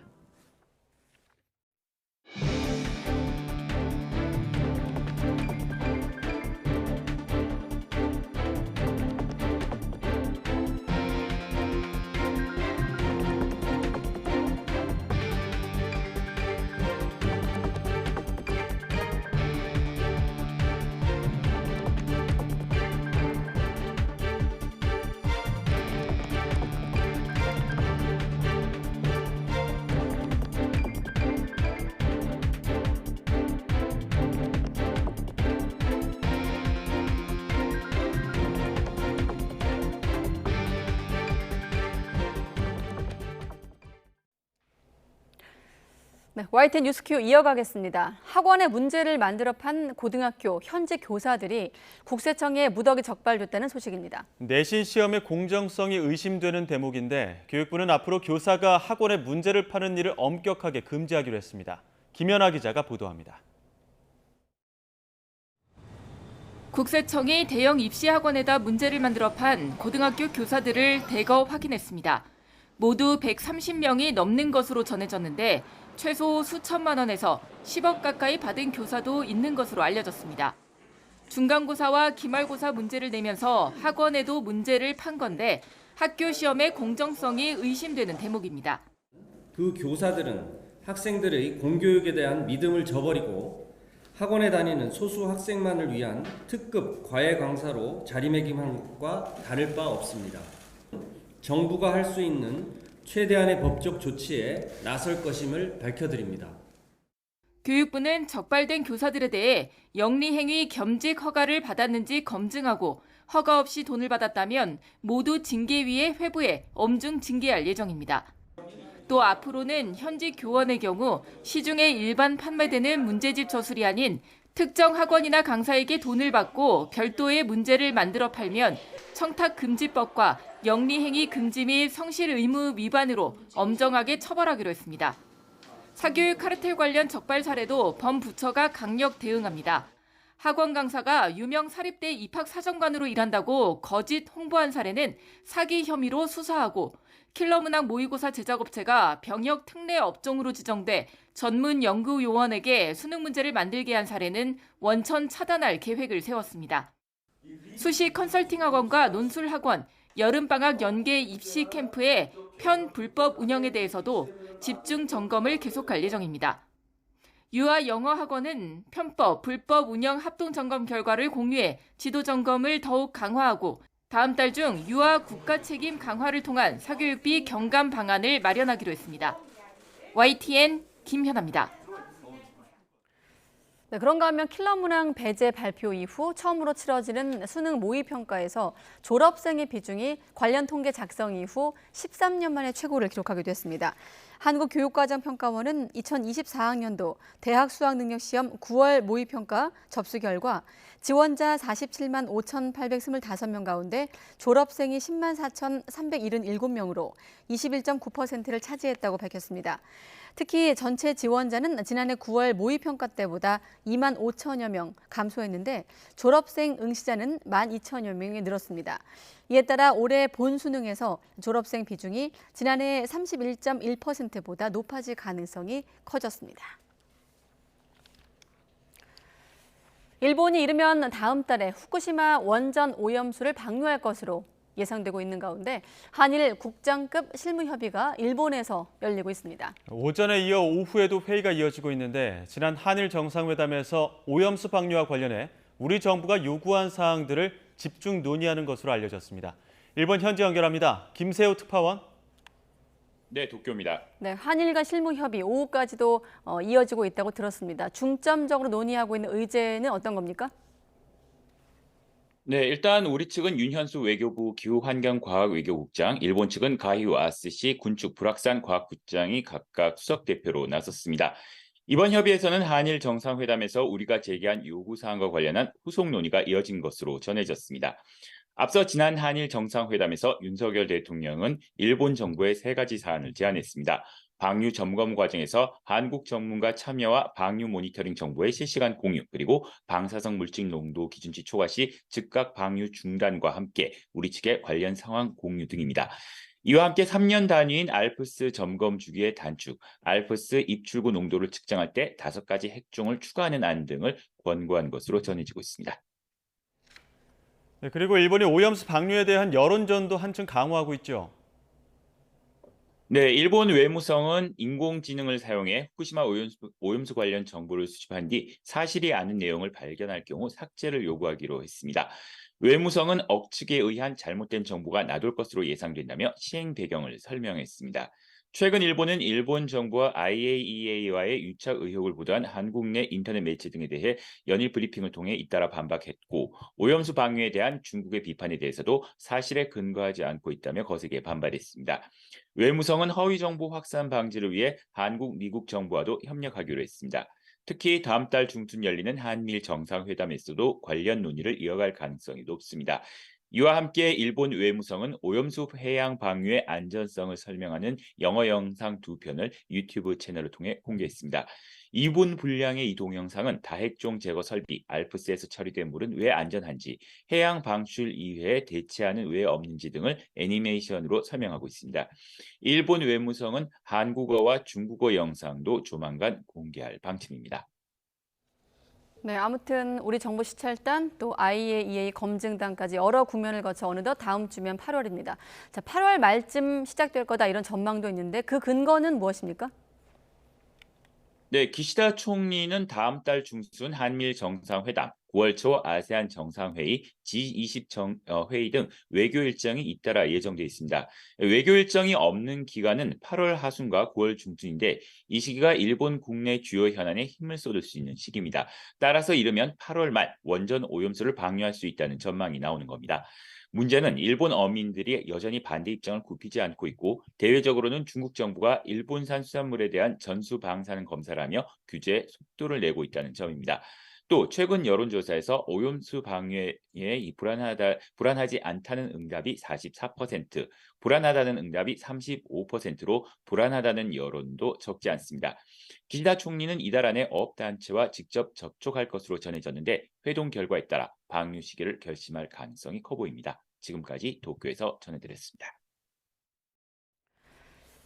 네, YTN 뉴스큐 이어가겠습니다. 학원에 문제를 만들어 판 고등학교 현직 교사들이 국세청에 무더기 적발됐다는 소식입니다. 내신 시험의 공정성이 의심되는 대목인데 교육부는 앞으로 교사가 학원에 문제를 파는 일을 엄격하게 금지하기로 했습니다. 김연아 기자가 보도합니다. 국세청이 대형 입시학원에다 문제를 만들어 판 고등학교 교사들을 대거 확인했습니다. 모두 130명이 넘는 것으로 전해졌는데 최소 수천만 원에서 10억 가까이 받은 교사도 있는 것으로 알려졌습니다. 중간고사와 기말고사 문제를 내면서 학원에도 문제를 판 건데 학교 시험의 공정성이 의심되는 대목입니다. 그 교사들은 학생들의 공교육에 대한 믿음을 저버리고 학원에 다니는 소수 학생만을 위한 특급 과외 강사로 자리매김한 것과 다를 바 없습니다. 정부가 할 수 있는 최대한의 법적 조치에 나설 것임을 밝혀드립니다. 교육부는 적발된 교사들에 대해 영리행위 겸직 허가를 받았는지 검증하고 허가 없이 돈을 받았다면 모두 징계위에 회부해 엄중 징계할 예정입니다. 또 앞으로는 현직 교원의 경우 시중에 일반 판매되는 문제집 저술이 아닌 특정 학원이나 강사에게 돈을 받고 별도의 문제를 만들어 팔면 청탁금지법과 영리행위 금지 및 성실 의무 위반으로 엄정하게 처벌하기로 했습니다. 사교육 카르텔 관련 적발 사례도 범부처가 강력 대응합니다. 학원 강사가 유명 사립대 입학사정관으로 일한다고 거짓 홍보한 사례는 사기 혐의로 수사하고 킬러 문항 모의고사 제작업체가 병역 특례 업종으로 지정돼 전문 연구요원에게 수능 문제를 만들게 한 사례는 원천 차단할 계획을 세웠습니다. 수시 컨설팅 학원과 논술 학원, 여름방학 연계 입시 캠프의 편불법 운영에 대해서도 집중 점검을 계속할 예정입니다. 유아 영어 학원은 편법, 불법 운영 합동 점검 결과를 공유해 지도 점검을 더욱 강화하고 다음 달 중 유아 국가 책임 강화를 통한 사교육비 경감 방안을 마련하기로 했습니다. YTN 김현아입니다. 네, 그런가 하면 킬러 문항 배제 발표 이후 처음으로 치러지는 수능 모의평가에서 졸업생의 비중이 관련 통계 작성 이후 13년 만에 최고를 기록하기도 했습니다. 한국교육과정평가원은 2024학년도 대학 수학능력시험 9월 모의평가 접수 결과 지원자 47만 5,825명 가운데 졸업생이 10만 4,377명으로 21.9%를 차지했다고 밝혔습니다. 특히 전체 지원자는 지난해 9월 모의평가 때보다 2만 5천여 명 감소했는데 졸업생 응시자는 1만 2천여 명이 늘었습니다. 이에 따라 올해 본 수능에서 졸업생 비중이 지난해 31.1%보다 높아질 가능성이 커졌습니다. 일본이 이르면 다음 달에 후쿠시마 원전 오염수를 방류할 것으로 예상되고 있는 가운데 한일 국장급 실무협의가 일본에서 열리고 있습니다. 오전에 이어 오후에도 회의가 이어지고 있는데 지난 한일 정상회담에서 오염수 방류와 관련해 우리 정부가 요구한 사항들을 집중 논의하는 것으로 알려졌습니다. 일본 현지 연결합니다. 김세호 특파원. 네, 도쿄입니다. 네, 한일 간 실무협의 오후까지도 이어지고 있다고 들었습니다. 중점적으로 논의하고 있는 의제는 어떤 겁니까? 네, 일단 우리 측은 윤현수 외교부 기후환경과학외교국장, 일본 측은 가히우 아스시 군축 불확산 과학국장이 각각 수석 대표로 나섰습니다. 이번 협의에서는 한일 정상회담에서 우리가 제기한 요구사항과 관련한 후속 논의가 이어진 것으로 전해졌습니다. 앞서 지난 한일 정상회담에서 윤석열 대통령은 일본 정부에 3가지 사안을 제안했습니다. 방류 점검 과정에서 한국 전문가 참여와 방류 모니터링 정보의 실시간 공유, 그리고 방사성 물질 농도 기준치 초과 시 즉각 방류 중단과 함께 우리 측의 관련 상황 공유 등입니다. 이와 함께 3년 단위인 알프스 점검 주기의 단축, 알프스 입출구 농도를 측정할 때 5가지 핵종을 추가하는 안 등을 권고한 것으로 전해지고 있습니다. 네, 그리고 일본이 오염수 방류에 대한 여론전도 한층 강화하고 있죠. 네, 일본 외무성은 인공지능을 사용해 후쿠시마 오염수 관련 정보를 수집한 뒤 사실이 아닌 내용을 발견할 경우 삭제를 요구하기로 했습니다. 외무성은 억측에 의한 잘못된 정보가 나돌 것으로 예상된다며 시행 배경을 설명했습니다. 최근 일본은 일본 정부와 IAEA와의 유착 의혹을 보도한 한국 내 인터넷 매체 등에 대해 연일 브리핑을 통해 잇따라 반박했고, 오염수 방류에 대한 중국의 비판에 대해서도 사실에 근거하지 않고 있다며 거세게 반발했습니다. 외무성은 허위 정보 확산 방지를 위해 한국, 미국 정부와도 협력하기로 했습니다. 특히 다음 달 중순 열리는 한미일 정상회담에서도 관련 논의를 이어갈 가능성이 높습니다. 이와 함께 일본 외무성은 오염수 해양 방류의 안전성을 설명하는 영어 영상 2편을 유튜브 채널을 통해 공개했습니다. 2분 분량의 이 동영상은 다핵종 제거 설비, 알프스에서 처리된 물은 왜 안전한지, 해양 방출 이외에 대체하는 왜 없는지 등을 애니메이션으로 설명하고 있습니다. 일본 외무성은 한국어와 중국어 영상도 조만간 공개할 방침입니다. 네, 아무튼 우리 정부 시찰단 또 IAEA 검증단까지 여러 국면을 거쳐 어느덧 다음 주면 8월입니다. 자, 8월 말쯤 시작될 거다 이런 전망도 있는데 그 근거는 무엇입니까? 네, 기시다 총리는 다음 달 중순 한미일 정상회담, 9월 초 아세안 정상회의, G20 회의 등 외교 일정이 잇따라 예정돼 있습니다. 외교 일정이 없는 기간은 8월 하순과 9월 중순인데 이 시기가 일본 국내 주요 현안에 힘을 쏟을 수 있는 시기입니다. 따라서 이르면 8월 말 원전 오염수를 방류할 수 있다는 전망이 나오는 겁니다. 문제는 일본 어민들이 여전히 반대 입장을 굽히지 않고 있고, 대외적으로는 중국 정부가 일본산 수산물에 대한 전수 방사능 검사를 하며 규제에 속도를 내고 있다는 점입니다. 또 최근 여론조사에서 오염수 방류에 불안하지 않다는 응답이 44%, 불안하다는 응답이 35%로 불안하다는 여론도 적지 않습니다. 기시다 총리는 이달 안에 어업단체와 직접 접촉할 것으로 전해졌는데 회동 결과에 따라 방류 시기를 결심할 가능성이 커 보입니다. 지금까지 도쿄에서 전해드렸습니다.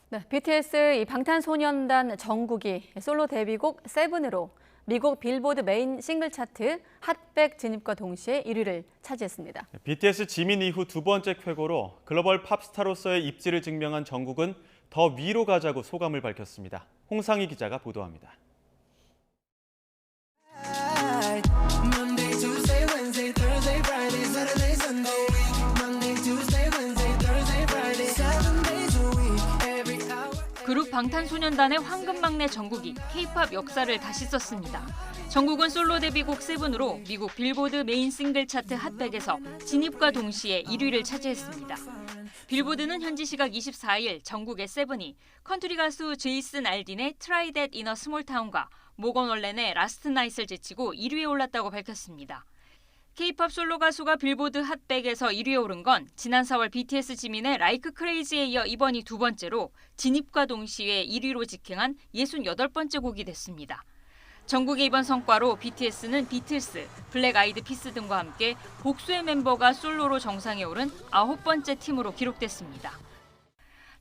네, BTS 이 방탄소년단 정국이 솔로 데뷔곡 세븐으로 미국 빌보드 메인 싱글 차트 핫백 진입과 동시에 1위를 차지했습니다. BTS 지민 이후 두 번째 쾌거로 글로벌 팝스타로서의 입지를 증명한 정국은 더 위로 가자고 소감을 밝혔습니다. 홍상희 기자가 보도합니다. 그룹 방탄소년단의 황금막내 정국이 K-팝 역사를 다시 썼습니다. 정국은 솔로 데뷔곡 세븐으로 미국 빌보드 메인 싱글 차트 핫백에서 진입과 동시에 1위를 차지했습니다. 빌보드는 현지 시각 24일 정국의 세븐이 컨트리 가수 제이슨 알딘의 Try That in a Small Town과 모건 월렌의 라스트 나잇을 제치고 1위에 올랐다고 밝혔습니다. K-팝 솔로 가수가 빌보드 핫백에서 1위에 오른 건 지난 4월 BTS 지민의 Like Crazy에 이어 이번이 두 번째로 진입과 동시에 1위로 직행한 68번째 곡이 됐습니다. 정국의 이번 성과로 BTS는 비틀스, 블랙 아이드 피스 등과 함께 복수의 멤버가 솔로로 정상에 오른 9번째 팀으로 기록됐습니다.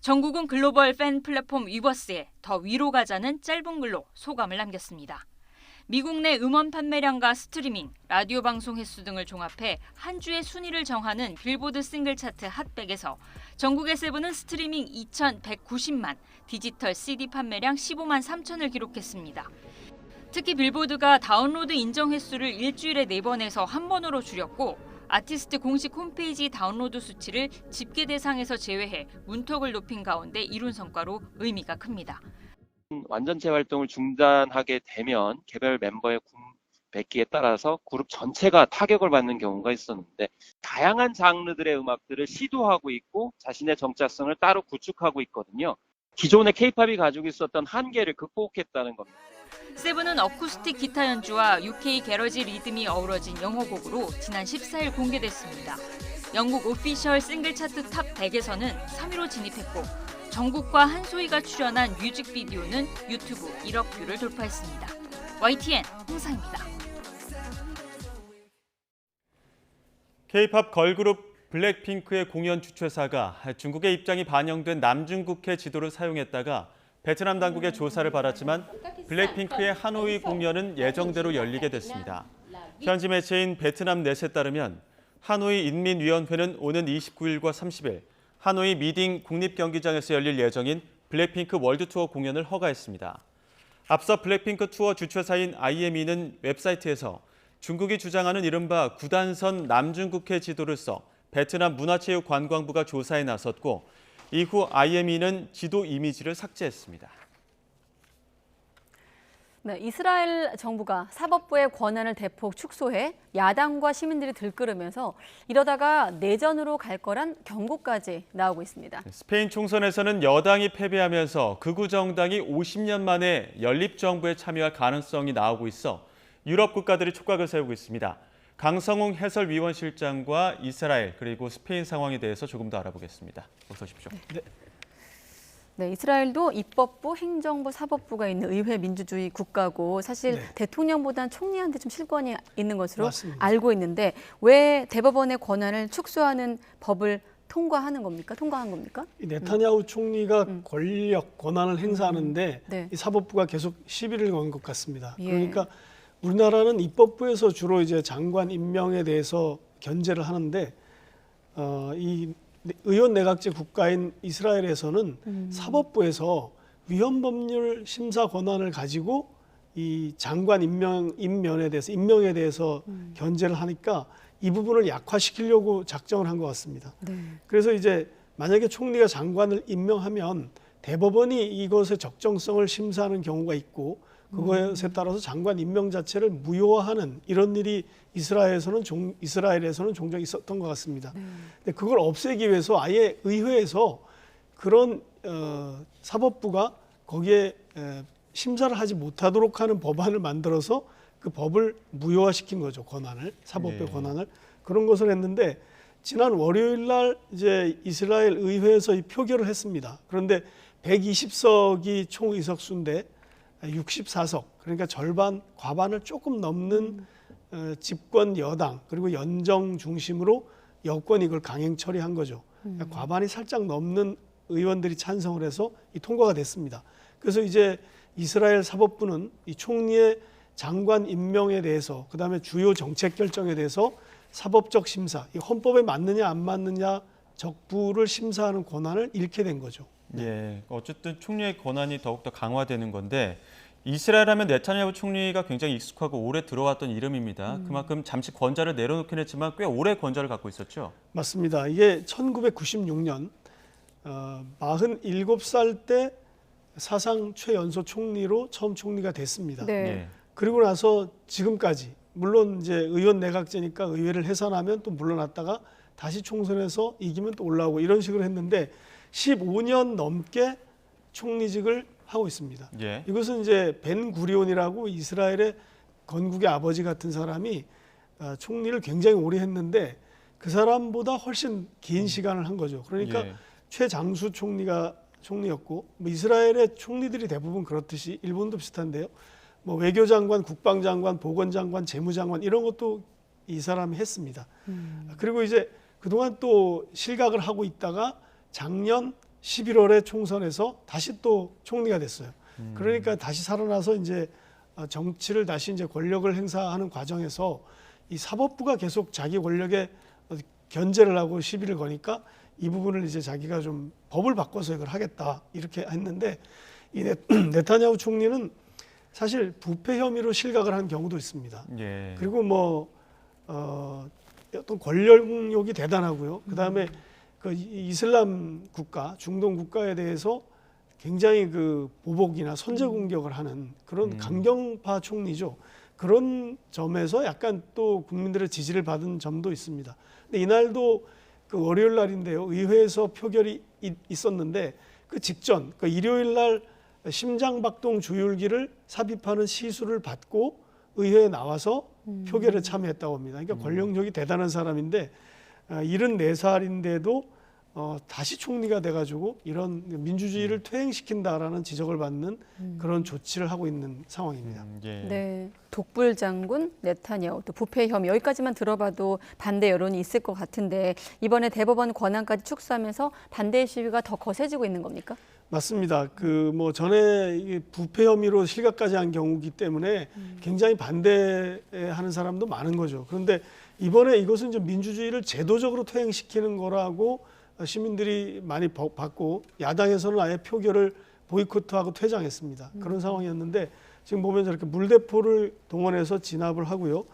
정국은 글로벌 팬 플랫폼 위버스에 더 위로 가자는 짧은 글로 소감을 남겼습니다. 미국 내 음원 판매량과 스트리밍, 라디오 방송 횟수 등을 종합해 한 주의 순위를 정하는 빌보드 싱글 차트 핫백에서 정국의 세븐은 스트리밍 2,190만, 디지털 CD 판매량 15만 3천을 기록했습니다. 특히 빌보드가 다운로드 인정 횟수를 일주일에 4번에서 1번으로 줄였고 아티스트 공식 홈페이지 다운로드 수치를 집계 대상에서 제외해 문턱을 높인 가운데 이룬 성과로 의미가 큽니다. 완전체 활동을 중단하게 되면 개별 멤버의 굵기에 따라서 그룹 전체가 타격을 받는 경우가 있었는데 다양한 장르들의 음악들을 시도하고 있고 자신의 정체성을 따로 구축하고 있거든요. 기존의 K-팝이 가지고 있었던 한계를 극복했다는 겁니다. 세븐은 어쿠스틱 기타 연주와 UK 게러지 리듬이 어우러진 영어곡으로 지난 14일 공개됐습니다. 영국 오피셜 싱글 차트 탑 100에서는 3위로 진입했고 정국과 한소희가 출연한 뮤직비디오는 유튜브 1억 뷰를 돌파했습니다. YTN 홍상입니다. K-팝 걸그룹 블랙핑크의 공연 주최사가 중국의 입장이 반영된 남중국해 지도를 사용했다가 베트남 당국의 조사를 받았지만 블랙핑크의 하노이 공연은 예정대로 열리게 됐습니다. 현지 매체인 베트남 넷에 따르면 하노이 인민위원회는 오는 29일과 30일 하노이 미딩 국립경기장에서 열릴 예정인 블랙핑크 월드투어 공연을 허가했습니다. 앞서 블랙핑크 투어 주최사인 IME는 웹사이트에서 중국이 주장하는 이른바 9단선 남중국해 지도를 써 베트남 문화체육관광부가 조사에 나섰고 이후 IME는 지도 이미지를 삭제했습니다. 네, 이스라엘 정부가 사법부의 권한을 대폭 축소해 야당과 시민들이 들끓으면서 이러다가 내전으로 갈 거란 경고까지 나오고 있습니다. 스페인 총선에서는 여당이 패배하면서 극우 정당이 50년 만에 연립정부에 참여할 가능성이 나오고 있어 유럽 국가들이 촉각을 세우고 있습니다. 강성웅 해설위원실장과 이스라엘 그리고 스페인 상황에 대해서 조금 더 알아보겠습니다. 어서 오십시오. 네, 이스라엘도 입법부, 행정부, 사법부가 있는 의회 민주주의 국가고 사실 대통령보다는 총리한테 좀 실권이 있는 것으로 맞습니다. 알고 있는데 왜 대법원의 권한을 축소하는 법을 통과한 겁니까? 이 네타냐후 총리가 권력, 권한을 행사하는데 이 사법부가 계속 시비를 건 것 같습니다. 예. 그러니까 우리나라는 입법부에서 주로 이제 장관 임명에 대해서 견제를 하는데 이 의원 내각제 국가인 이스라엘에서는 사법부에서 위헌법률 심사 권한을 가지고 이 장관 임명에 대해서 견제를 하니까 이 부분을 약화시키려고 작정을 한 것 같습니다. 그래서 이제 만약에 총리가 장관을 임명하면 대법원이 이것의 적정성을 심사하는 경우가 있고 그것에 따라서 장관 임명 자체를 무효화하는 이런 일이 이스라엘에서는 종종 있었던 것 같습니다. 근데 그걸 없애기 위해서 아예 의회에서 그런 사법부가 거기에 심사를 하지 못하도록 하는 법안을 만들어서 그 법을 무효화시킨 거죠. 권한을, 사법부의 예. 권한을. 그런 것을 했는데 지난 월요일 날 이제 이스라엘 의회에서 이 표결을 했습니다. 그런데 120석이 총 의석수인데 64석, 그러니까 절반, 과반을 조금 넘는 집권 여당 그리고 연정 중심으로 여권이 이걸 강행 처리한 거죠. 그러니까 과반이 살짝 넘는 의원들이 찬성을 해서 이 통과가 됐습니다. 그래서 이제 이스라엘 사법부는 이 총리의 장관 임명에 대해서, 그다음에 주요 정책 결정에 대해서 사법적 심사, 이 헌법에 맞느냐 안 맞느냐 적부를 심사하는 권한을 잃게 된 거죠. 예, 어쨌든 총리의 권한이 더욱더 강화되는 건데, 이스라엘 하면 네타냐후 총리가 굉장히 익숙하고 오래 들어왔던 이름입니다. 그만큼 잠시 권좌를 내려놓긴 했지만 꽤 오래 권좌를 갖고 있었죠. 맞습니다. 이게 1996년 47살 때 사상 최연소 총리로 처음 총리가 됐습니다. 네. 그리고 나서 지금까지, 물론 이제 의원 내각제니까 의회를 해산하면 또 물러났다가 다시 총선에서 이기면 또 올라오고 이런 식으로 했는데 15년 넘게 총리직을 하고 있습니다. 예. 이것은 이제 벤 구리온이라고 이스라엘의 건국의 아버지 같은 사람이 총리를 굉장히 오래 했는데 그 사람보다 훨씬 긴 시간을 한 거죠. 그러니까 예. 최장수 총리가 총리였고, 뭐 이스라엘의 총리들이 대부분 그렇듯이 일본도 비슷한데요. 뭐 외교장관, 국방장관, 보건장관, 재무장관 이런 것도 이 사람이 했습니다. 그리고 이제 그동안 또 실각을 하고 있다가 작년 11월에 총선에서 다시 또 총리가 됐어요. 그러니까 다시 살아나서 이제 정치를 다시 이제 권력을 행사하는 과정에서 이 사법부가 계속 자기 권력에 견제를 하고 시비를 거니까 이 부분을 이제 자기가 좀 법을 바꿔서 이걸 하겠다 이렇게 했는데, 이 네타냐후 총리는 사실 부패 혐의로 실각을 한 경우도 있습니다. 예. 그리고 뭐 어떤 권력욕이 대단하고요. 그다음에 그 이슬람 국가, 중동 국가에 대해서 굉장히 그 보복이나 선제 공격을 하는 그런 강경파 총리죠. 그런 점에서 약간 또 국민들의 지지를 받은 점도 있습니다. 근데 이날도 그 월요일 날인데요. 의회에서 표결이 있었는데 그 직전, 그 일요일 날 심장박동 조율기를 삽입하는 시술을 받고 의회에 나와서 표결에 참여했다고 합니다. 그러니까 권력력이 대단한 사람인데 74살인데도 다시 총리가 돼가지고 이런 민주주의를 퇴행시킨다라는 지적을 받는 그런 조치를 하고 있는 상황입니다. 예. 네, 독불 장군, 네타냐후, 또 부패 혐의 여기까지만 들어봐도 반대 여론이 있을 것 같은데 이번에 대법원 권한까지 축소하면서 반대 시위가 더 거세지고 있는 겁니까? 맞습니다. 그 뭐 전에 이 부패 혐의로 실각까지 한 경우이기 때문에 굉장히 반대하는 사람도 많은 거죠. 그런데 이번에 이것은 좀 민주주의를 제도적으로 퇴행시키는 거라고 시민들이 많이 받고 야당에서는 아예 표결을 보이콧하고 퇴장했습니다. 그런 상황이었는데 지금 보면 저렇게 물대포를 동원해서 진압을 하고요.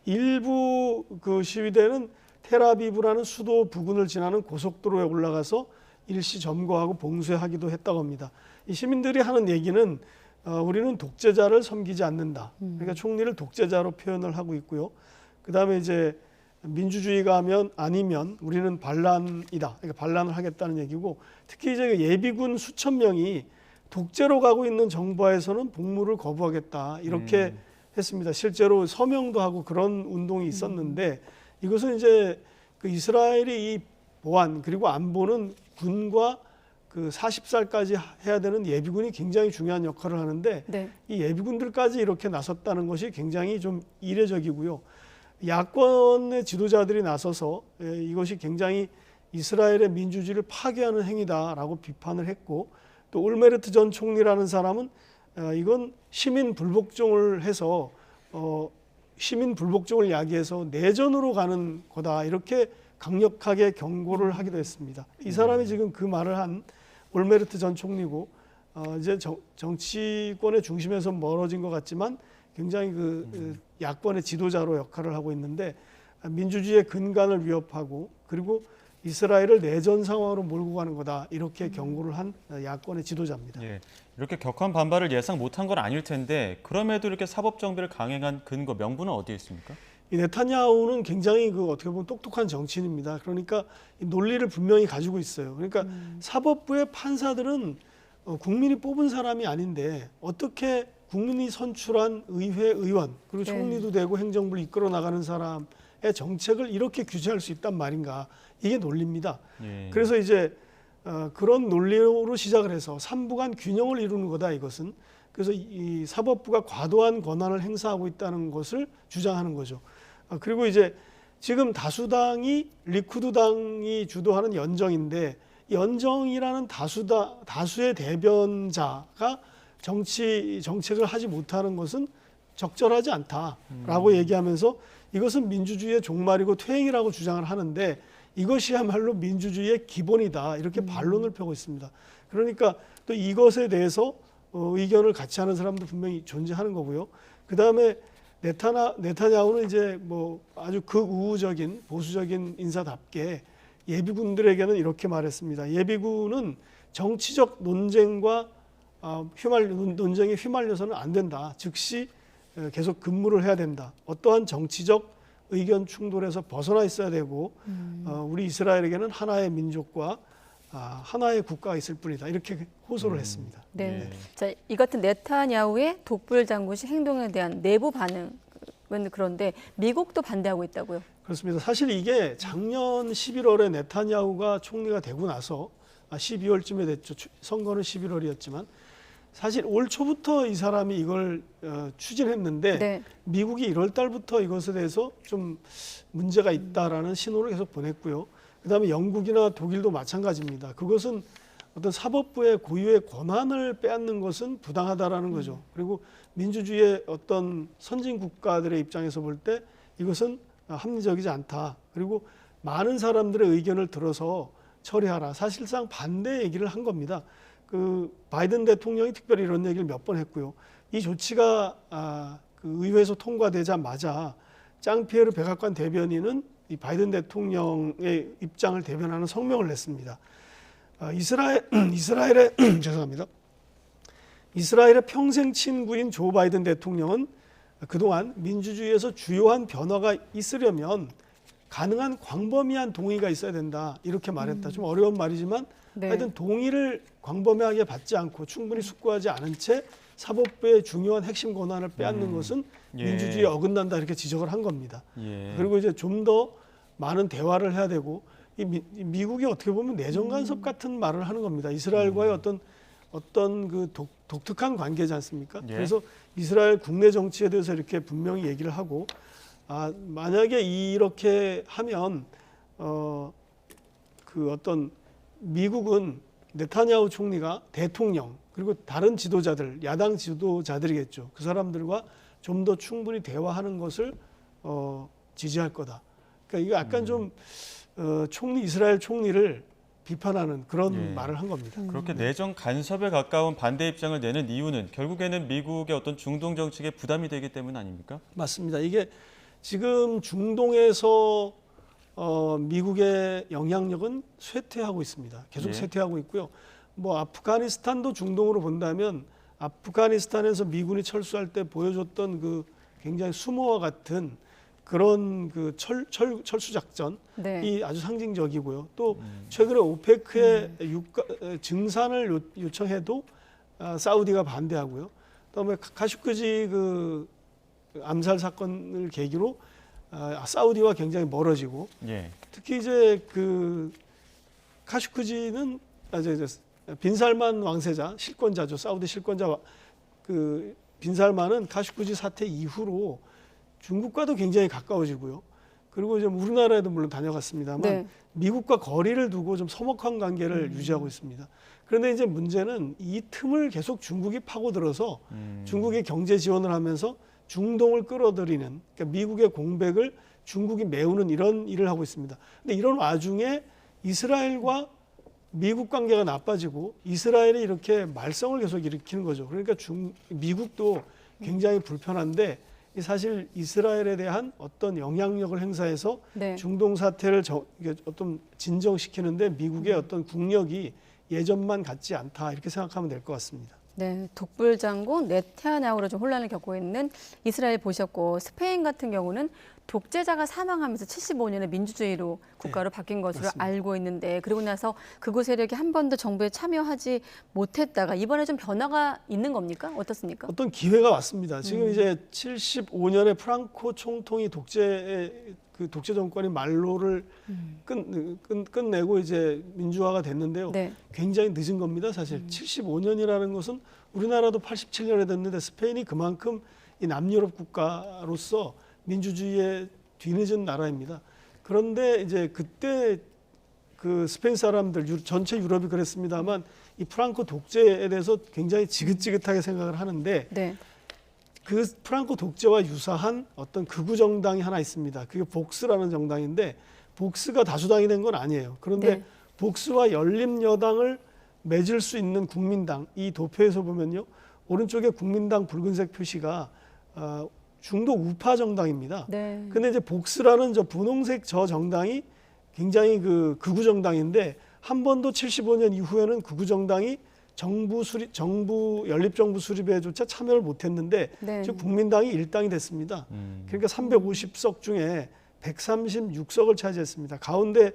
일부 그 시위대는 텔아비브라는 수도 부근을 지나는 고속도로에 올라가서 일시 점거하고 봉쇄하기도 했다고 합니다. 이 시민들이 하는 얘기는 우리는 독재자를 섬기지 않는다. 그러니까 총리를 독재자로 표현을 하고 있고요. 그다음에 이제 민주주의가 아니면 우리는 반란이다. 그러니까 반란을 하겠다는 얘기고, 특히 이제 예비군 수천 명이 독재로 가고 있는 정부하에서는 복무를 거부하겠다 이렇게 했습니다. 실제로 서명도 하고 그런 운동이 있었는데 이것은 이제 그 이스라엘이 이 보안 그리고 안보는 군과 그 40살까지 해야 되는 예비군이 굉장히 중요한 역할을 하는데 네. 이 예비군들까지 이렇게 나섰다는 것이 굉장히 좀 이례적이고요. 야권의 지도자들이 나서서 이것이 굉장히 이스라엘의 민주주의를 파괴하는 행위다라고 비판을 했고, 또 올메르트 전 총리라는 사람은 이건 시민 불복종을 해서 시민 불복종을 야기해서 내전으로 가는 거다 이렇게 강력하게 경고를 하기도 했습니다. 이 사람이 지금 그 말을 한 올메르트 전 총리고 이제 정치권의 중심에서 멀어진 것 같지만 굉장히 그 야권의 지도자로 역할을 하고 있는데 민주주의의 근간을 위협하고 그리고 이스라엘을 내전 상황으로 몰고 가는 거다 이렇게 경고를 한 야권의 지도자입니다. 예, 이렇게 격한 반발을 예상 못한 건 아닐 텐데 그럼에도 이렇게 사법 정비를 강행한 근거 명분은 어디에 있습니까? 이 네타냐후는 굉장히 그 어떻게 보면 똑똑한 정치인입니다. 그러니까 이 논리를 분명히 가지고 있어요. 그러니까 사법부의 판사들은 국민이 뽑은 사람이 아닌데 어떻게 국민이 선출한 의회 의원 그리고 네. 총리도 되고 행정부를 이끌어 나가는 사람의 정책을 이렇게 규제할 수 있단 말인가. 이게 논리입니다. 예. 그래서 이제 그런 논리로 시작을 해서 삼부 간 균형을 이루는 거다 이것은. 그래서 이 사법부가 과도한 권한을 행사하고 있다는 것을 주장하는 거죠. 그리고 이제 지금 다수당이 리쿠드당이 주도하는 연정인데 연정이라는 다수의 대변자가 정책을 하지 못하는 것은 적절하지 않다라고 얘기하면서 이것은 민주주의의 종말이고 퇴행이라고 주장을 하는데 이것이야말로 민주주의의 기본이다 이렇게 반론을 펴고 있습니다. 그러니까 또 이것에 대해서 의견을 같이 하는 사람도 분명히 존재하는 거고요. 그 다음에 네타냐후는 이제 뭐 아주 극우적인 보수적인 인사답게 예비군들에게는 이렇게 말했습니다. 예비군은 정치적 논쟁과 논쟁에 휘말려서는 안 된다. 즉시 계속 근무를 해야 된다. 어떠한 정치적 의견 충돌에서 벗어나 있어야 되고 우리 이스라엘에게는 하나의 민족과 하나의 국가가 있을 뿐이다. 이렇게 호소를 했습니다. 네. 자, 이 같은 네타냐후의 독불 장군식 행동에 대한 내부 반응은 그런데 미국도 반대하고 있다고요? 그렇습니다. 사실 이게 작년 11월에 네타냐후가 총리가 되고 나서 12월쯤에 됐죠. 선거는 11월이었지만 사실 올 초부터 이 사람이 이걸 추진했는데 네. 미국이 1월 달부터 이것에 대해서 좀 문제가 있다라는 신호를 계속 보냈고요. 그다음에 영국이나 독일도 마찬가지입니다. 그것은 어떤 사법부의 고유의 권한을 빼앗는 것은 부당하다라는 거죠. 그리고 민주주의의 어떤 선진 국가들의 입장에서 볼 때 이것은 합리적이지 않다. 그리고 많은 사람들의 의견을 들어서 처리하라. 사실상 반대 얘기를 한 겁니다. 그 바이든 대통령이 특별히 이런 얘기를 몇 번 했고요. 이 조치가 그 의회에서 통과되자마자 짱피에르 백악관 대변인은 이 바이든 대통령의 입장을 대변하는 성명을 냈습니다. 이스라엘의 죄송합니다. 이스라엘의 평생 친구인 조 바이든 대통령은 그동안 민주주의에서 주요한 변화가 있으려면 가능한 광범위한 동의가 있어야 된다. 이렇게 말했다. 좀 어려운 말이지만 네. 하여튼 동의를 광범위하게 받지 않고 충분히 숙고하지 않은 채 사법부의 중요한 핵심 권한을 빼앗는 것은 민주주의에 어긋난다 이렇게 지적을 한 겁니다. 그리고 이제 좀 더 많은 대화를 해야 되고 미국이 어떻게 보면 내정 간섭 같은 말을 하는 겁니다. 이스라엘과의 어떤 그 독특한 관계지 않습니까? 그래서 이스라엘 국내 정치에 대해서 이렇게 분명히 얘기를 하고 만약에 이렇게 하면 그 어떤 미국은 네타냐후 총리가 대통령 그리고 다른 지도자들 야당 지도자들이겠죠. 그 사람들과 좀 더 충분히 대화하는 것을 지지할 거다. 그러니까 이거 약간 좀 이스라엘 총리를 비판하는 그런 말을 한 겁니다. 그렇게 내정 간섭에 가까운 반대 입장을 내는 이유는 결국에는 미국의 어떤 중동 정책에 부담이 되기 때문 아닙니까? 맞습니다. 이게 지금 중동에서 미국의 영향력은 쇠퇴하고 있습니다. 계속 쇠퇴하고 있고요. 뭐 아프가니스탄도 중동으로 본다면 아프가니스탄에서 미군이 철수할 때 보여줬던 그 굉장히 수모와 같은 그런 그 철수 작전이 아주 상징적이고요. 또 최근에 오페크의 증산을 요청해도 사우디가 반대하고요. 그다음에 카슈크지 그 암살 사건을 계기로 사우디와 굉장히 멀어지고 특히 이제 그 카슈크지는 빈살만 왕세자 실권자죠. 사우디 실권자 그 빈살만은 카슈크지 사태 이후로 중국과도 굉장히 가까워지고요. 그리고 좀 우리나라에도 물론 다녀갔습니다만 미국과 거리를 두고 좀 서먹한 관계를 유지하고 있습니다. 그런데 이제 문제는 이 틈을 계속 중국이 파고들어서 중국이 경제 지원을 하면서 중동을 끌어들이는 그러니까 미국의 공백을 중국이 메우는 이런 일을 하고 있습니다. 근데 이런 와중에 이스라엘과 미국 관계가 나빠지고 이스라엘이 이렇게 말썽을 계속 일으키는 거죠. 그러니까 미국도 굉장히 불편한데 사실 이스라엘에 대한 어떤 영향력을 행사해서 중동 사태를 어떤 진정시키는데 미국의 어떤 국력이 예전만 같지 않다 이렇게 생각하면 될 것 같습니다. 네, 독불 장군 네타냐후로 좀 혼란을 겪고 있는 이스라엘 보셨고 스페인 같은 경우는 독재자가 사망하면서 75년에 민주주의로 국가로 바뀐 것으로 맞습니다. 알고 있는데 그러고 나서 극우 세력이 한 번도 정부에 참여하지 못했다가 이번에 좀 변화가 있는 겁니까? 어떻습니까? 어떤 기회가 왔습니다. 지금 이제 75년에 프랑코 총통이 독재 정권이 만로를 끝내고 이제 민주화가 됐는데요. 네. 굉장히 늦은 겁니다. 사실 75년이라는 것은 우리나라도 87년에 됐는데 스페인이 그만큼 이 남유럽 국가로서 민주주의에 뒤늦은 나라입니다. 그런데 이제 그때 그 스페인 사람들 전체 유럽이 그랬습니다만 이 프랑코 독재에 대해서 굉장히 지긋지긋하게 생각을 하는데 네. 그 프랑코 독재와 유사한 어떤 극우 정당이 하나 있습니다. 그게 복스라는 정당인데 복스가 다수당이 된 건 아니에요. 그런데 네. 복스와 열린여당을 맺을 수 있는 국민당 이 도표에서 보면요. 오른쪽에 국민당 붉은색 표시가 중도 우파 정당입니다. 네. 근데 이제 복스라는 저 분홍색 저 정당이 굉장히 그 극우 정당인데 한 번도 75년 이후에는 극우 정당이 정부 연립정부 수립에조차 참여를 못했는데 네. 지금 국민당이 일당이 됐습니다. 그러니까 350석 중에 136석을 차지했습니다. 가운데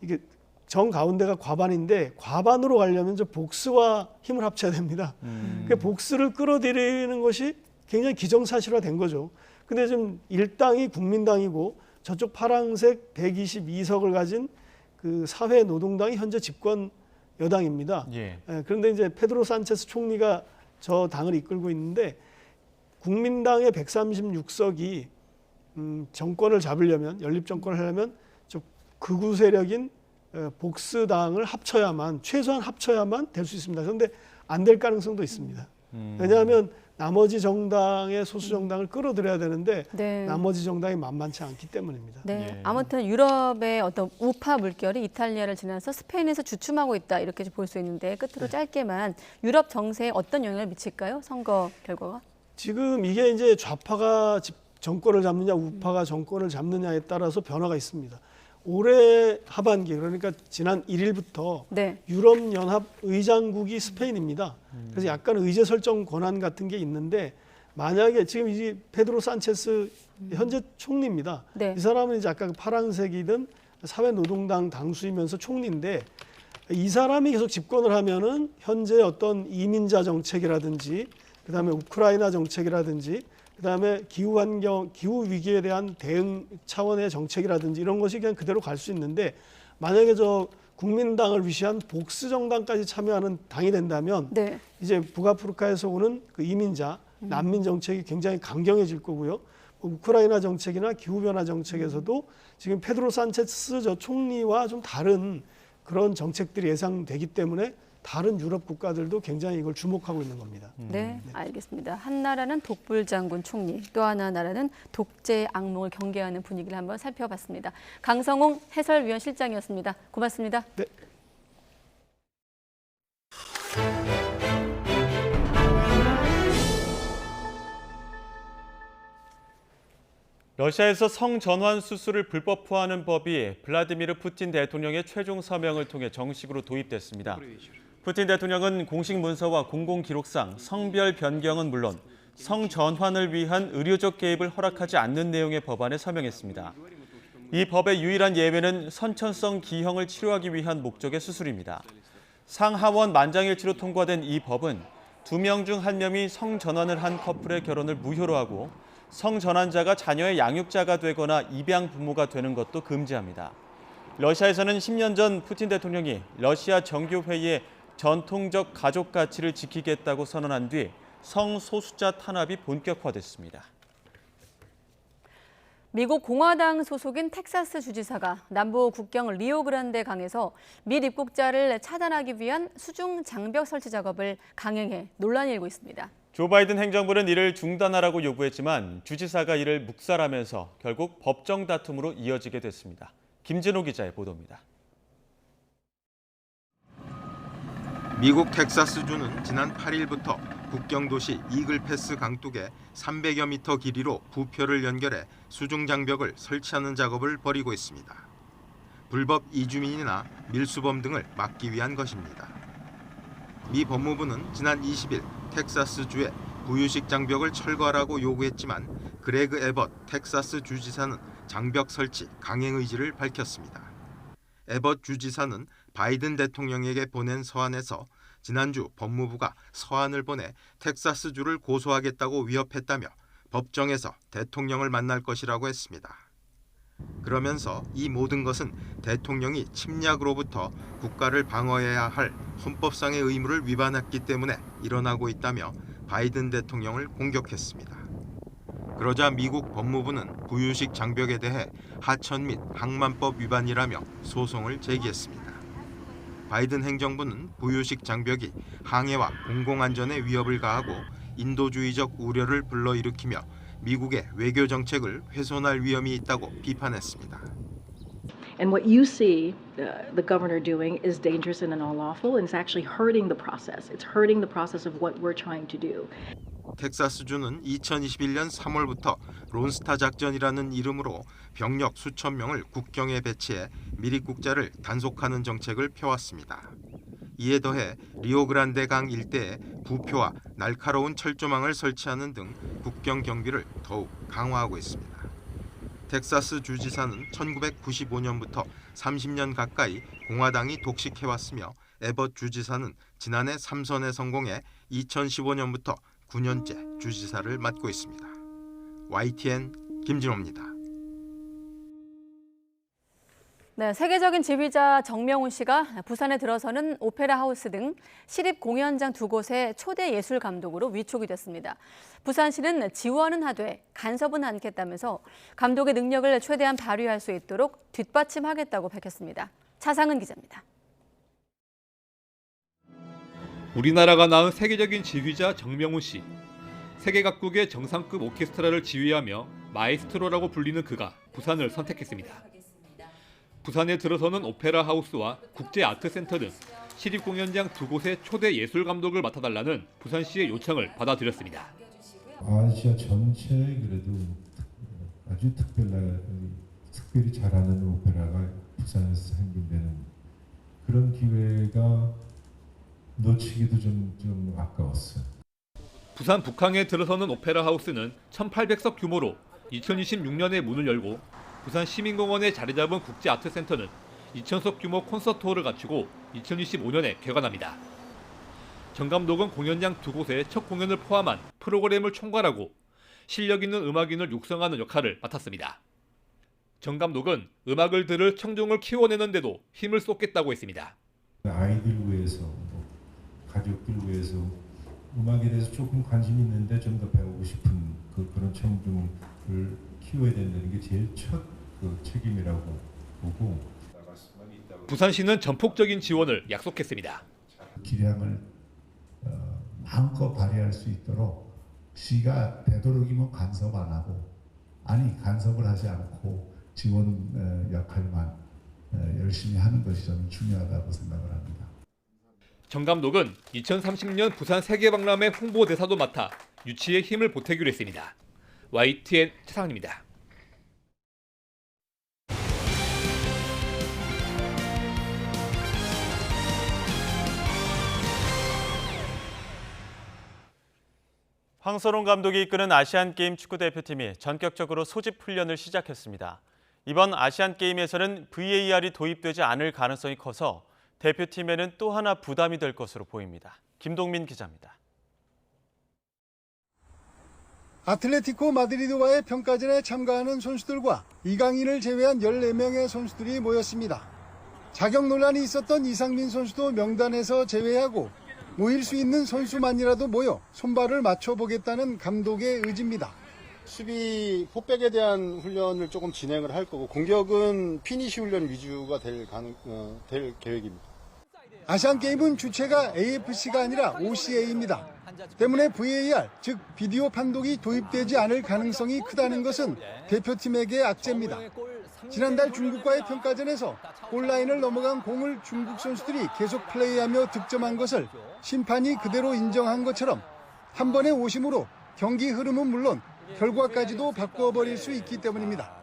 이게 정 가운데가 과반인데 과반으로 가려면 저 복스와 힘을 합쳐야 됩니다. 그 복스를 끌어들이는 것이 굉장히 기정사실화된 거죠. 근데 지금 일당이 국민당이고 저쪽 파란색 122석을 가진 그 사회노동당이 현재 집권 여당입니다. 예. 그런데 이제 페드로 산체스 총리가 저 당을 이끌고 있는데 국민당의 136석이 정권을 잡으려면 연립 정권을 하려면 저 극우 세력인 복스당을 합쳐야만 최소한 합쳐야만 될 수 있습니다. 그런데 안 될 가능성도 있습니다. 왜냐하면 나머지 정당의 소수 정당을 끌어들여야 되는데 네. 나머지 정당이 만만치 않기 때문입니다. 네. 예. 아무튼 유럽의 어떤 우파 물결이 이탈리아를 지나서 스페인에서 주춤하고 있다 이렇게 볼 수 있는데 끝으로 짧게만 유럽 정세에 어떤 영향을 미칠까요? 선거 결과가? 지금 이게 이제 좌파가 정권을 잡느냐 우파가 정권을 잡느냐에 따라서 변화가 있습니다. 올해 하반기 그러니까 지난 1일부터 네. 유럽연합 의장국이 스페인입니다. 그래서 약간 의제 설정 권한 같은 게 있는데 만약에 지금 이 페드로 산체스 현재 총리입니다. 네. 이 사람은 이제 아까 파란색이든 사회노동당 당수이면서 총리인데 이 사람이 계속 집권을 하면은 현재 어떤 이민자 정책이라든지 그다음에 우크라이나 정책이라든지 그다음에 기후 위기에 대한 대응 차원의 정책이라든지 이런 것이 그냥 그대로 갈 수 있는데 만약에 저 국민당을 위시한 복스 정당까지 참여하는 당이 된다면 네. 이제 북아프리카에서 오는 그 이민자 난민 정책이 굉장히 강경해질 거고요. 우크라이나 정책이나 기후 변화 정책에서도 지금 페드로 산체스 저 총리와 좀 다른 그런 정책들이 예상되기 때문에 다른 유럽 국가들도 굉장히 이걸 주목하고 있는 겁니다. 네, 알겠습니다. 한 나라는 독불장군 총리, 또 하나 나라는 독재의 악몽을 경계하는 분위기를 한번 살펴봤습니다. 강성홍 해설위원 실장이었습니다. 고맙습니다. 네. 러시아에서 성전환 수술을 불법화하는 법이 블라디미르 푸틴 대통령의 최종 서명을 통해 정식으로 도입됐습니다. 푸틴 대통령은 공식 문서와 공공기록상 성별 변경은 물론 성전환을 위한 의료적 개입을 허락하지 않는 내용의 법안에 서명했습니다. 이 법의 유일한 예외는 선천성 기형을 치료하기 위한 목적의 수술입니다. 상하원 만장일치로 통과된 이 법은 2명 중 1명이 성전환을 한 커플의 결혼을 무효로 하고 성전환자가 자녀의 양육자가 되거나 입양 부모가 되는 것도 금지합니다. 러시아에서는 10년 전 푸틴 대통령이 러시아 정교회의에 전통적 가족 가치를 지키겠다고 선언한 뒤 성소수자 탄압이 본격화됐습니다. 미국 공화당 소속인 텍사스 주지사가 남부 국경 리오그란데 강에서 미 입국자를 차단하기 위한 수중 장벽 설치 작업을 강행해 논란이 일고 있습니다. 조 바이든 행정부는 이를 중단하라고 요구했지만 주지사가 이를 묵살하면서 결국 법정 다툼으로 이어지게 됐습니다. 김진호 기자의 보도입니다. 미국 텍사스주는 지난 8일부터 국경도시 이글패스 강둑에 300여 미터 길이로 부표를 연결해 수중장벽을 설치하는 작업을 벌이고 있습니다. 불법 이주민이나 밀수범 등을 막기 위한 것입니다. 미 법무부는 지난 20일 텍사스주에 부유식 장벽을 철거하라고 요구했지만 그레그 에벗 텍사스 주지사는 장벽 설치 강행 의지를 밝혔습니다. 에벗 주지사는 바이든 대통령에게 보낸 서한에서 지난주 법무부가 서한을 보내 텍사스주를 고소하겠다고 위협했다며 법정에서 대통령을 만날 것이라고 했습니다. 그러면서 이 모든 것은 대통령이 침략으로부터 국가를 방어해야 할 헌법상의 의무를 위반했기 때문에 일어나고 있다며 바이든 대통령을 공격했습니다. 그러자 미국 법무부는 부유식 장벽에 대해 하천 및 항만법 위반이라며 소송을 제기했습니다. 바이든 행정부는 부유식 장벽이 항해와 공공안전에 위협을 가하고 인도주의적 우려를 불러일으키며 미국의 외교 정책을 훼손할 위험이 있다고 비판했습니다. And what you see the governor doing is dangerous and unlawful, and it's actually hurting the process. It's hurting the process of what we're trying to do. 텍사스주는 2021년 3월부터 론스타 작전이라는 이름으로 병력 수천 명을 국경에 배치해 미립국자를 단속하는 정책을 펴왔습니다. 이에 더해 리오그란데 강 일대에 부표와 날카로운 철조망을 설치하는 등 국경 경비를 더욱 강화하고 있습니다. 텍사스 주지사는 1995년부터 30년 가까이 공화당이 독식해왔으며 에벗 주지사는 지난해 3선에 성공해 2015년부터 9년째 주지사를 맡고 있습니다. YTN 김진호입니다. 네, 세계적인 지휘자 정명훈 씨가 부산에 들어서는 오페라 하우스 등 시립 공연장 두 곳의 초대 예술 감독으로 위촉이 됐습니다. 부산시는 지원은 하되 간섭은 않겠다면서 감독의 능력을 최대한 발휘할 수 있도록 뒷받침하겠다고 밝혔습니다. 차상은 기자입니다. 우리나라가 낳은 세계적인 지휘자 정명훈 씨. 세계 각국의 정상급 오케스트라를 지휘하며 마에스트로라고 불리는 그가 부산을 선택했습니다. 부산에 들어서는 오페라 하우스와 국제 아트센터 등 시립공연장 두 곳의 초대 예술 감독을 맡아달라는 부산시의 요청을 받아들였습니다. 아시아 전체에 그래도 아주 특별히 잘하는 오페라가 부산에서 생긴다는 그런 기회가 놓치기도 좀 아까웠어요. 부산 북항에 들어서는 오페라 하우스는 1,800석 규모로 2026년에 문을 열고 부산 시민공원에 자리 잡은 국제아트센터는 2,000석 규모 콘서트홀을 갖추고 2025년에 개관합니다. 정 감독은 공연장 두 곳의 첫 공연을 포함한 프로그램을 총괄하고 실력 있는 음악인을 육성하는 역할을 맡았습니다. 정 감독은 음악을 들을 청중을 키워내는 데도 힘을 쏟겠다고 했습니다. 아이들 위해서, 가족들 위해서 음악에 대해서 조금 관심 있는데 좀 더 배우고 싶은 그런 청중을 키워야 된다는 게 제일 첫 책임이라고 보고 부산시는 전폭적인 지원을 약속했습니다. 기량을 마음껏 발휘할 수 있도록 시가 되도록이면 간섭 안 하고 간섭을 하지 않고 지원 역할만 열심히 하는 것이 저는 중요하다고 생각을 합니다. 정 감독은 2030년 부산 세계박람회 홍보대사도 맡아 유치에 힘을 보태기로 했습니다. YTN 최상입니다. 황선홍 감독이 이끄는 아시안게임 축구대표팀이 전격적으로 소집 훈련을 시작했습니다. 이번 아시안게임에서는 VAR이 도입되지 않을 가능성이 커서 대표팀에는 또 하나 부담이 될 것으로 보입니다. 김동민 기자입니다. 아틀레티코 마드리드와의 평가전에 참가하는 선수들과 이강인을 제외한 14명의 선수들이 모였습니다. 자격 논란이 있었던 이상민 선수도 명단에서 제외하고 모일 수 있는 선수만이라도 모여 손발을 맞춰보겠다는 감독의 의지입니다. 수비 포백에 대한 훈련을 조금 진행을 할 거고 공격은 피니시 훈련 위주가 될 계획입니다. 아시안게임은 주체가 AFC가 아니라 OCA입니다. 때문에 VAR, 즉 비디오 판독이 도입되지 않을 가능성이 크다는 것은 대표팀에게 악재입니다. 지난달 중국과의 평가전에서 골라인을 넘어간 공을 중국 선수들이 계속 플레이하며 득점한 것을 심판이 그대로 인정한 것처럼 한 번의 오심으로 경기 흐름은 물론 결과까지도 바꿔버릴 수 있기 때문입니다.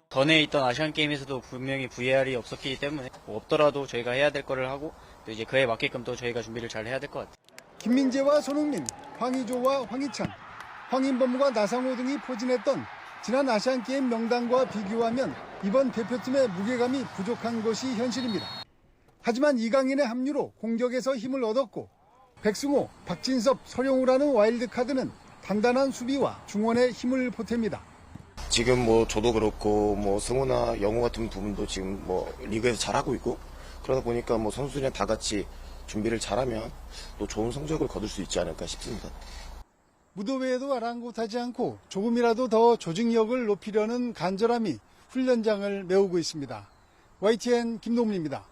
전에 있던 아시안게임에서도 분명히 VAR이 없었기 때문에 없더라도 저희가 해야 될 거를 하고 또 이제 그에 맞게끔 또 저희가 준비를 잘 해야 될 것 같아요. 김민재와 손흥민, 황의조와 황희찬, 황인범과 나상호 등이 포진했던 지난 아시안게임 명단과 비교하면 이번 대표팀의 무게감이 부족한 것이 현실입니다. 하지만 이강인의 합류로 공격에서 힘을 얻었고 백승호, 박진섭, 서령우라는 와일드카드는 단단한 수비와 중원의 힘을 보탭니다. 지금 저도 그렇고 승우나 영우 같은 부분도 지금 리그에서 잘하고 있고 그러다 보니까 선수들이랑 다 같이 준비를 잘하면 또 좋은 성적을 거둘 수 있지 않을까 싶습니다. 무도회에도 아랑곳하지 않고 조금이라도 더 조직력을 높이려는 간절함이 훈련장을 메우고 있습니다. YTN 김동민입니다.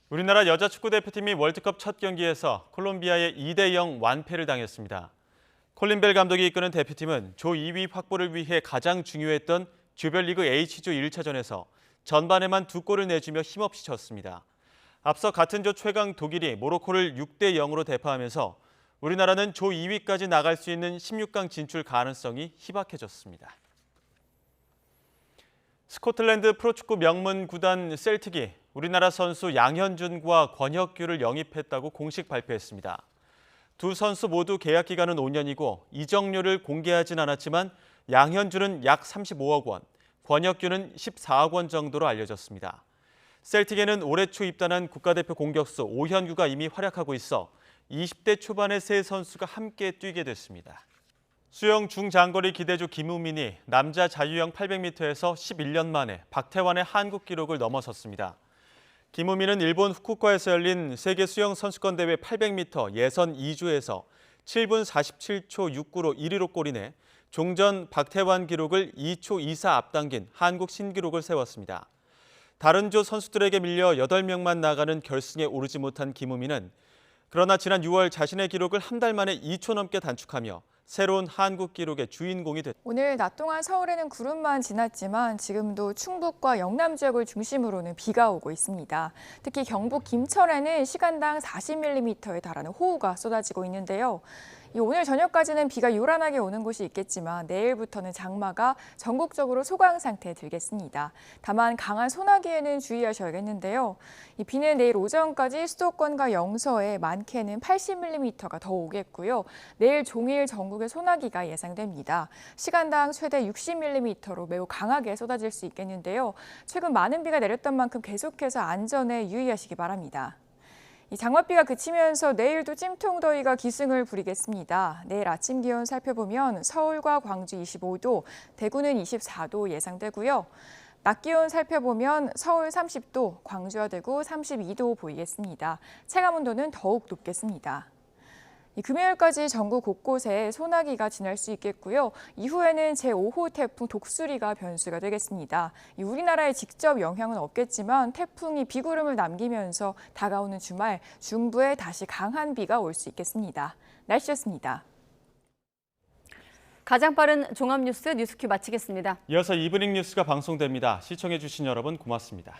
우리나라 여자 축구대표팀이 월드컵 첫 경기에서 콜롬비아에 2대0 완패를 당했습니다. 콜린 벨 감독이 이끄는 대표팀은 조 2위 확보를 위해 가장 중요했던 조별리그 H조 1차전에서 전반에만 2골을 내주며 힘없이 졌습니다. 앞서 같은 조 최강 독일이 모로코를 6대0으로 대파하면서 우리나라는 조 2위까지 나갈 수 있는 16강 진출 가능성이 희박해졌습니다. 스코틀랜드 프로축구 명문 구단 셀틱이 우리나라 선수 양현준과 권혁규를 영입했다고 공식 발표했습니다. 두 선수 모두 계약 기간은 5년이고 이적료를 공개하진 않았지만 양현준은 약 35억 원, 권혁규는 14억 원 정도로 알려졌습니다. 셀틱에는 올해 초 입단한 국가대표 공격수 오현규가 이미 활약하고 있어 20대 초반의 세 선수가 함께 뛰게 됐습니다. 수영 중장거리 기대주 김우민이 남자 자유형 800m에서 11년 만에 박태환의 한국 기록을 넘어섰습니다. 김우민은 일본 후쿠오카에서 열린 세계 수영 선수권 대회 800m 예선 2주에서 7분 47초 69로 1위로 골인해 종전 박태환 기록을 2초 24 앞당긴 한국 신기록을 세웠습니다. 다른 조 선수들에게 밀려 8명만 나가는 결승에 오르지 못한 김우민은 그러나 지난 6월 자신의 기록을 한 달 만에 2초 넘게 단축하며 새로운 한국 기록의 주인공이 됐습니다. 오늘 낮 동안 서울에는 구름만 지났지만 지금도 충북과 영남 지역을 중심으로는 비가 오고 있습니다. 특히 경북 김천에는 시간당 40mm에 달하는 호우가 쏟아지고 있는데요. 오늘 저녁까지는 비가 요란하게 오는 곳이 있겠지만 내일부터는 장마가 전국적으로 소강 상태에 들겠습니다. 다만 강한 소나기에는 주의하셔야겠는데요. 이 비는 내일 오전까지 수도권과 영서에 많게는 80mm가 더 오겠고요. 내일 종일 전국에 소나기가 예상됩니다. 시간당 최대 60mm로 매우 강하게 쏟아질 수 있겠는데요. 최근 많은 비가 내렸던 만큼 계속해서 안전에 유의하시기 바랍니다. 이 장맛비가 그치면서 내일도 찜통더위가 기승을 부리겠습니다. 내일 아침 기온 살펴보면 서울과 광주 25도, 대구는 24도 예상되고요. 낮 기온 살펴보면 서울 30도, 광주와 대구 32도 보이겠습니다. 체감온도는 더욱 높겠습니다. 금요일까지 전국 곳곳에 소나기가 지날 수 있겠고요. 이후에는 제5호 태풍 독수리가 변수가 되겠습니다. 우리나라에 직접 영향은 없겠지만 태풍이 비구름을 남기면서 다가오는 주말 중부에 다시 강한 비가 올 수 있겠습니다. 날씨였습니다. 가장 빠른 종합뉴스 뉴스큐 마치겠습니다. 이어서 이브닝 뉴스가 방송됩니다. 시청해주신 여러분 고맙습니다.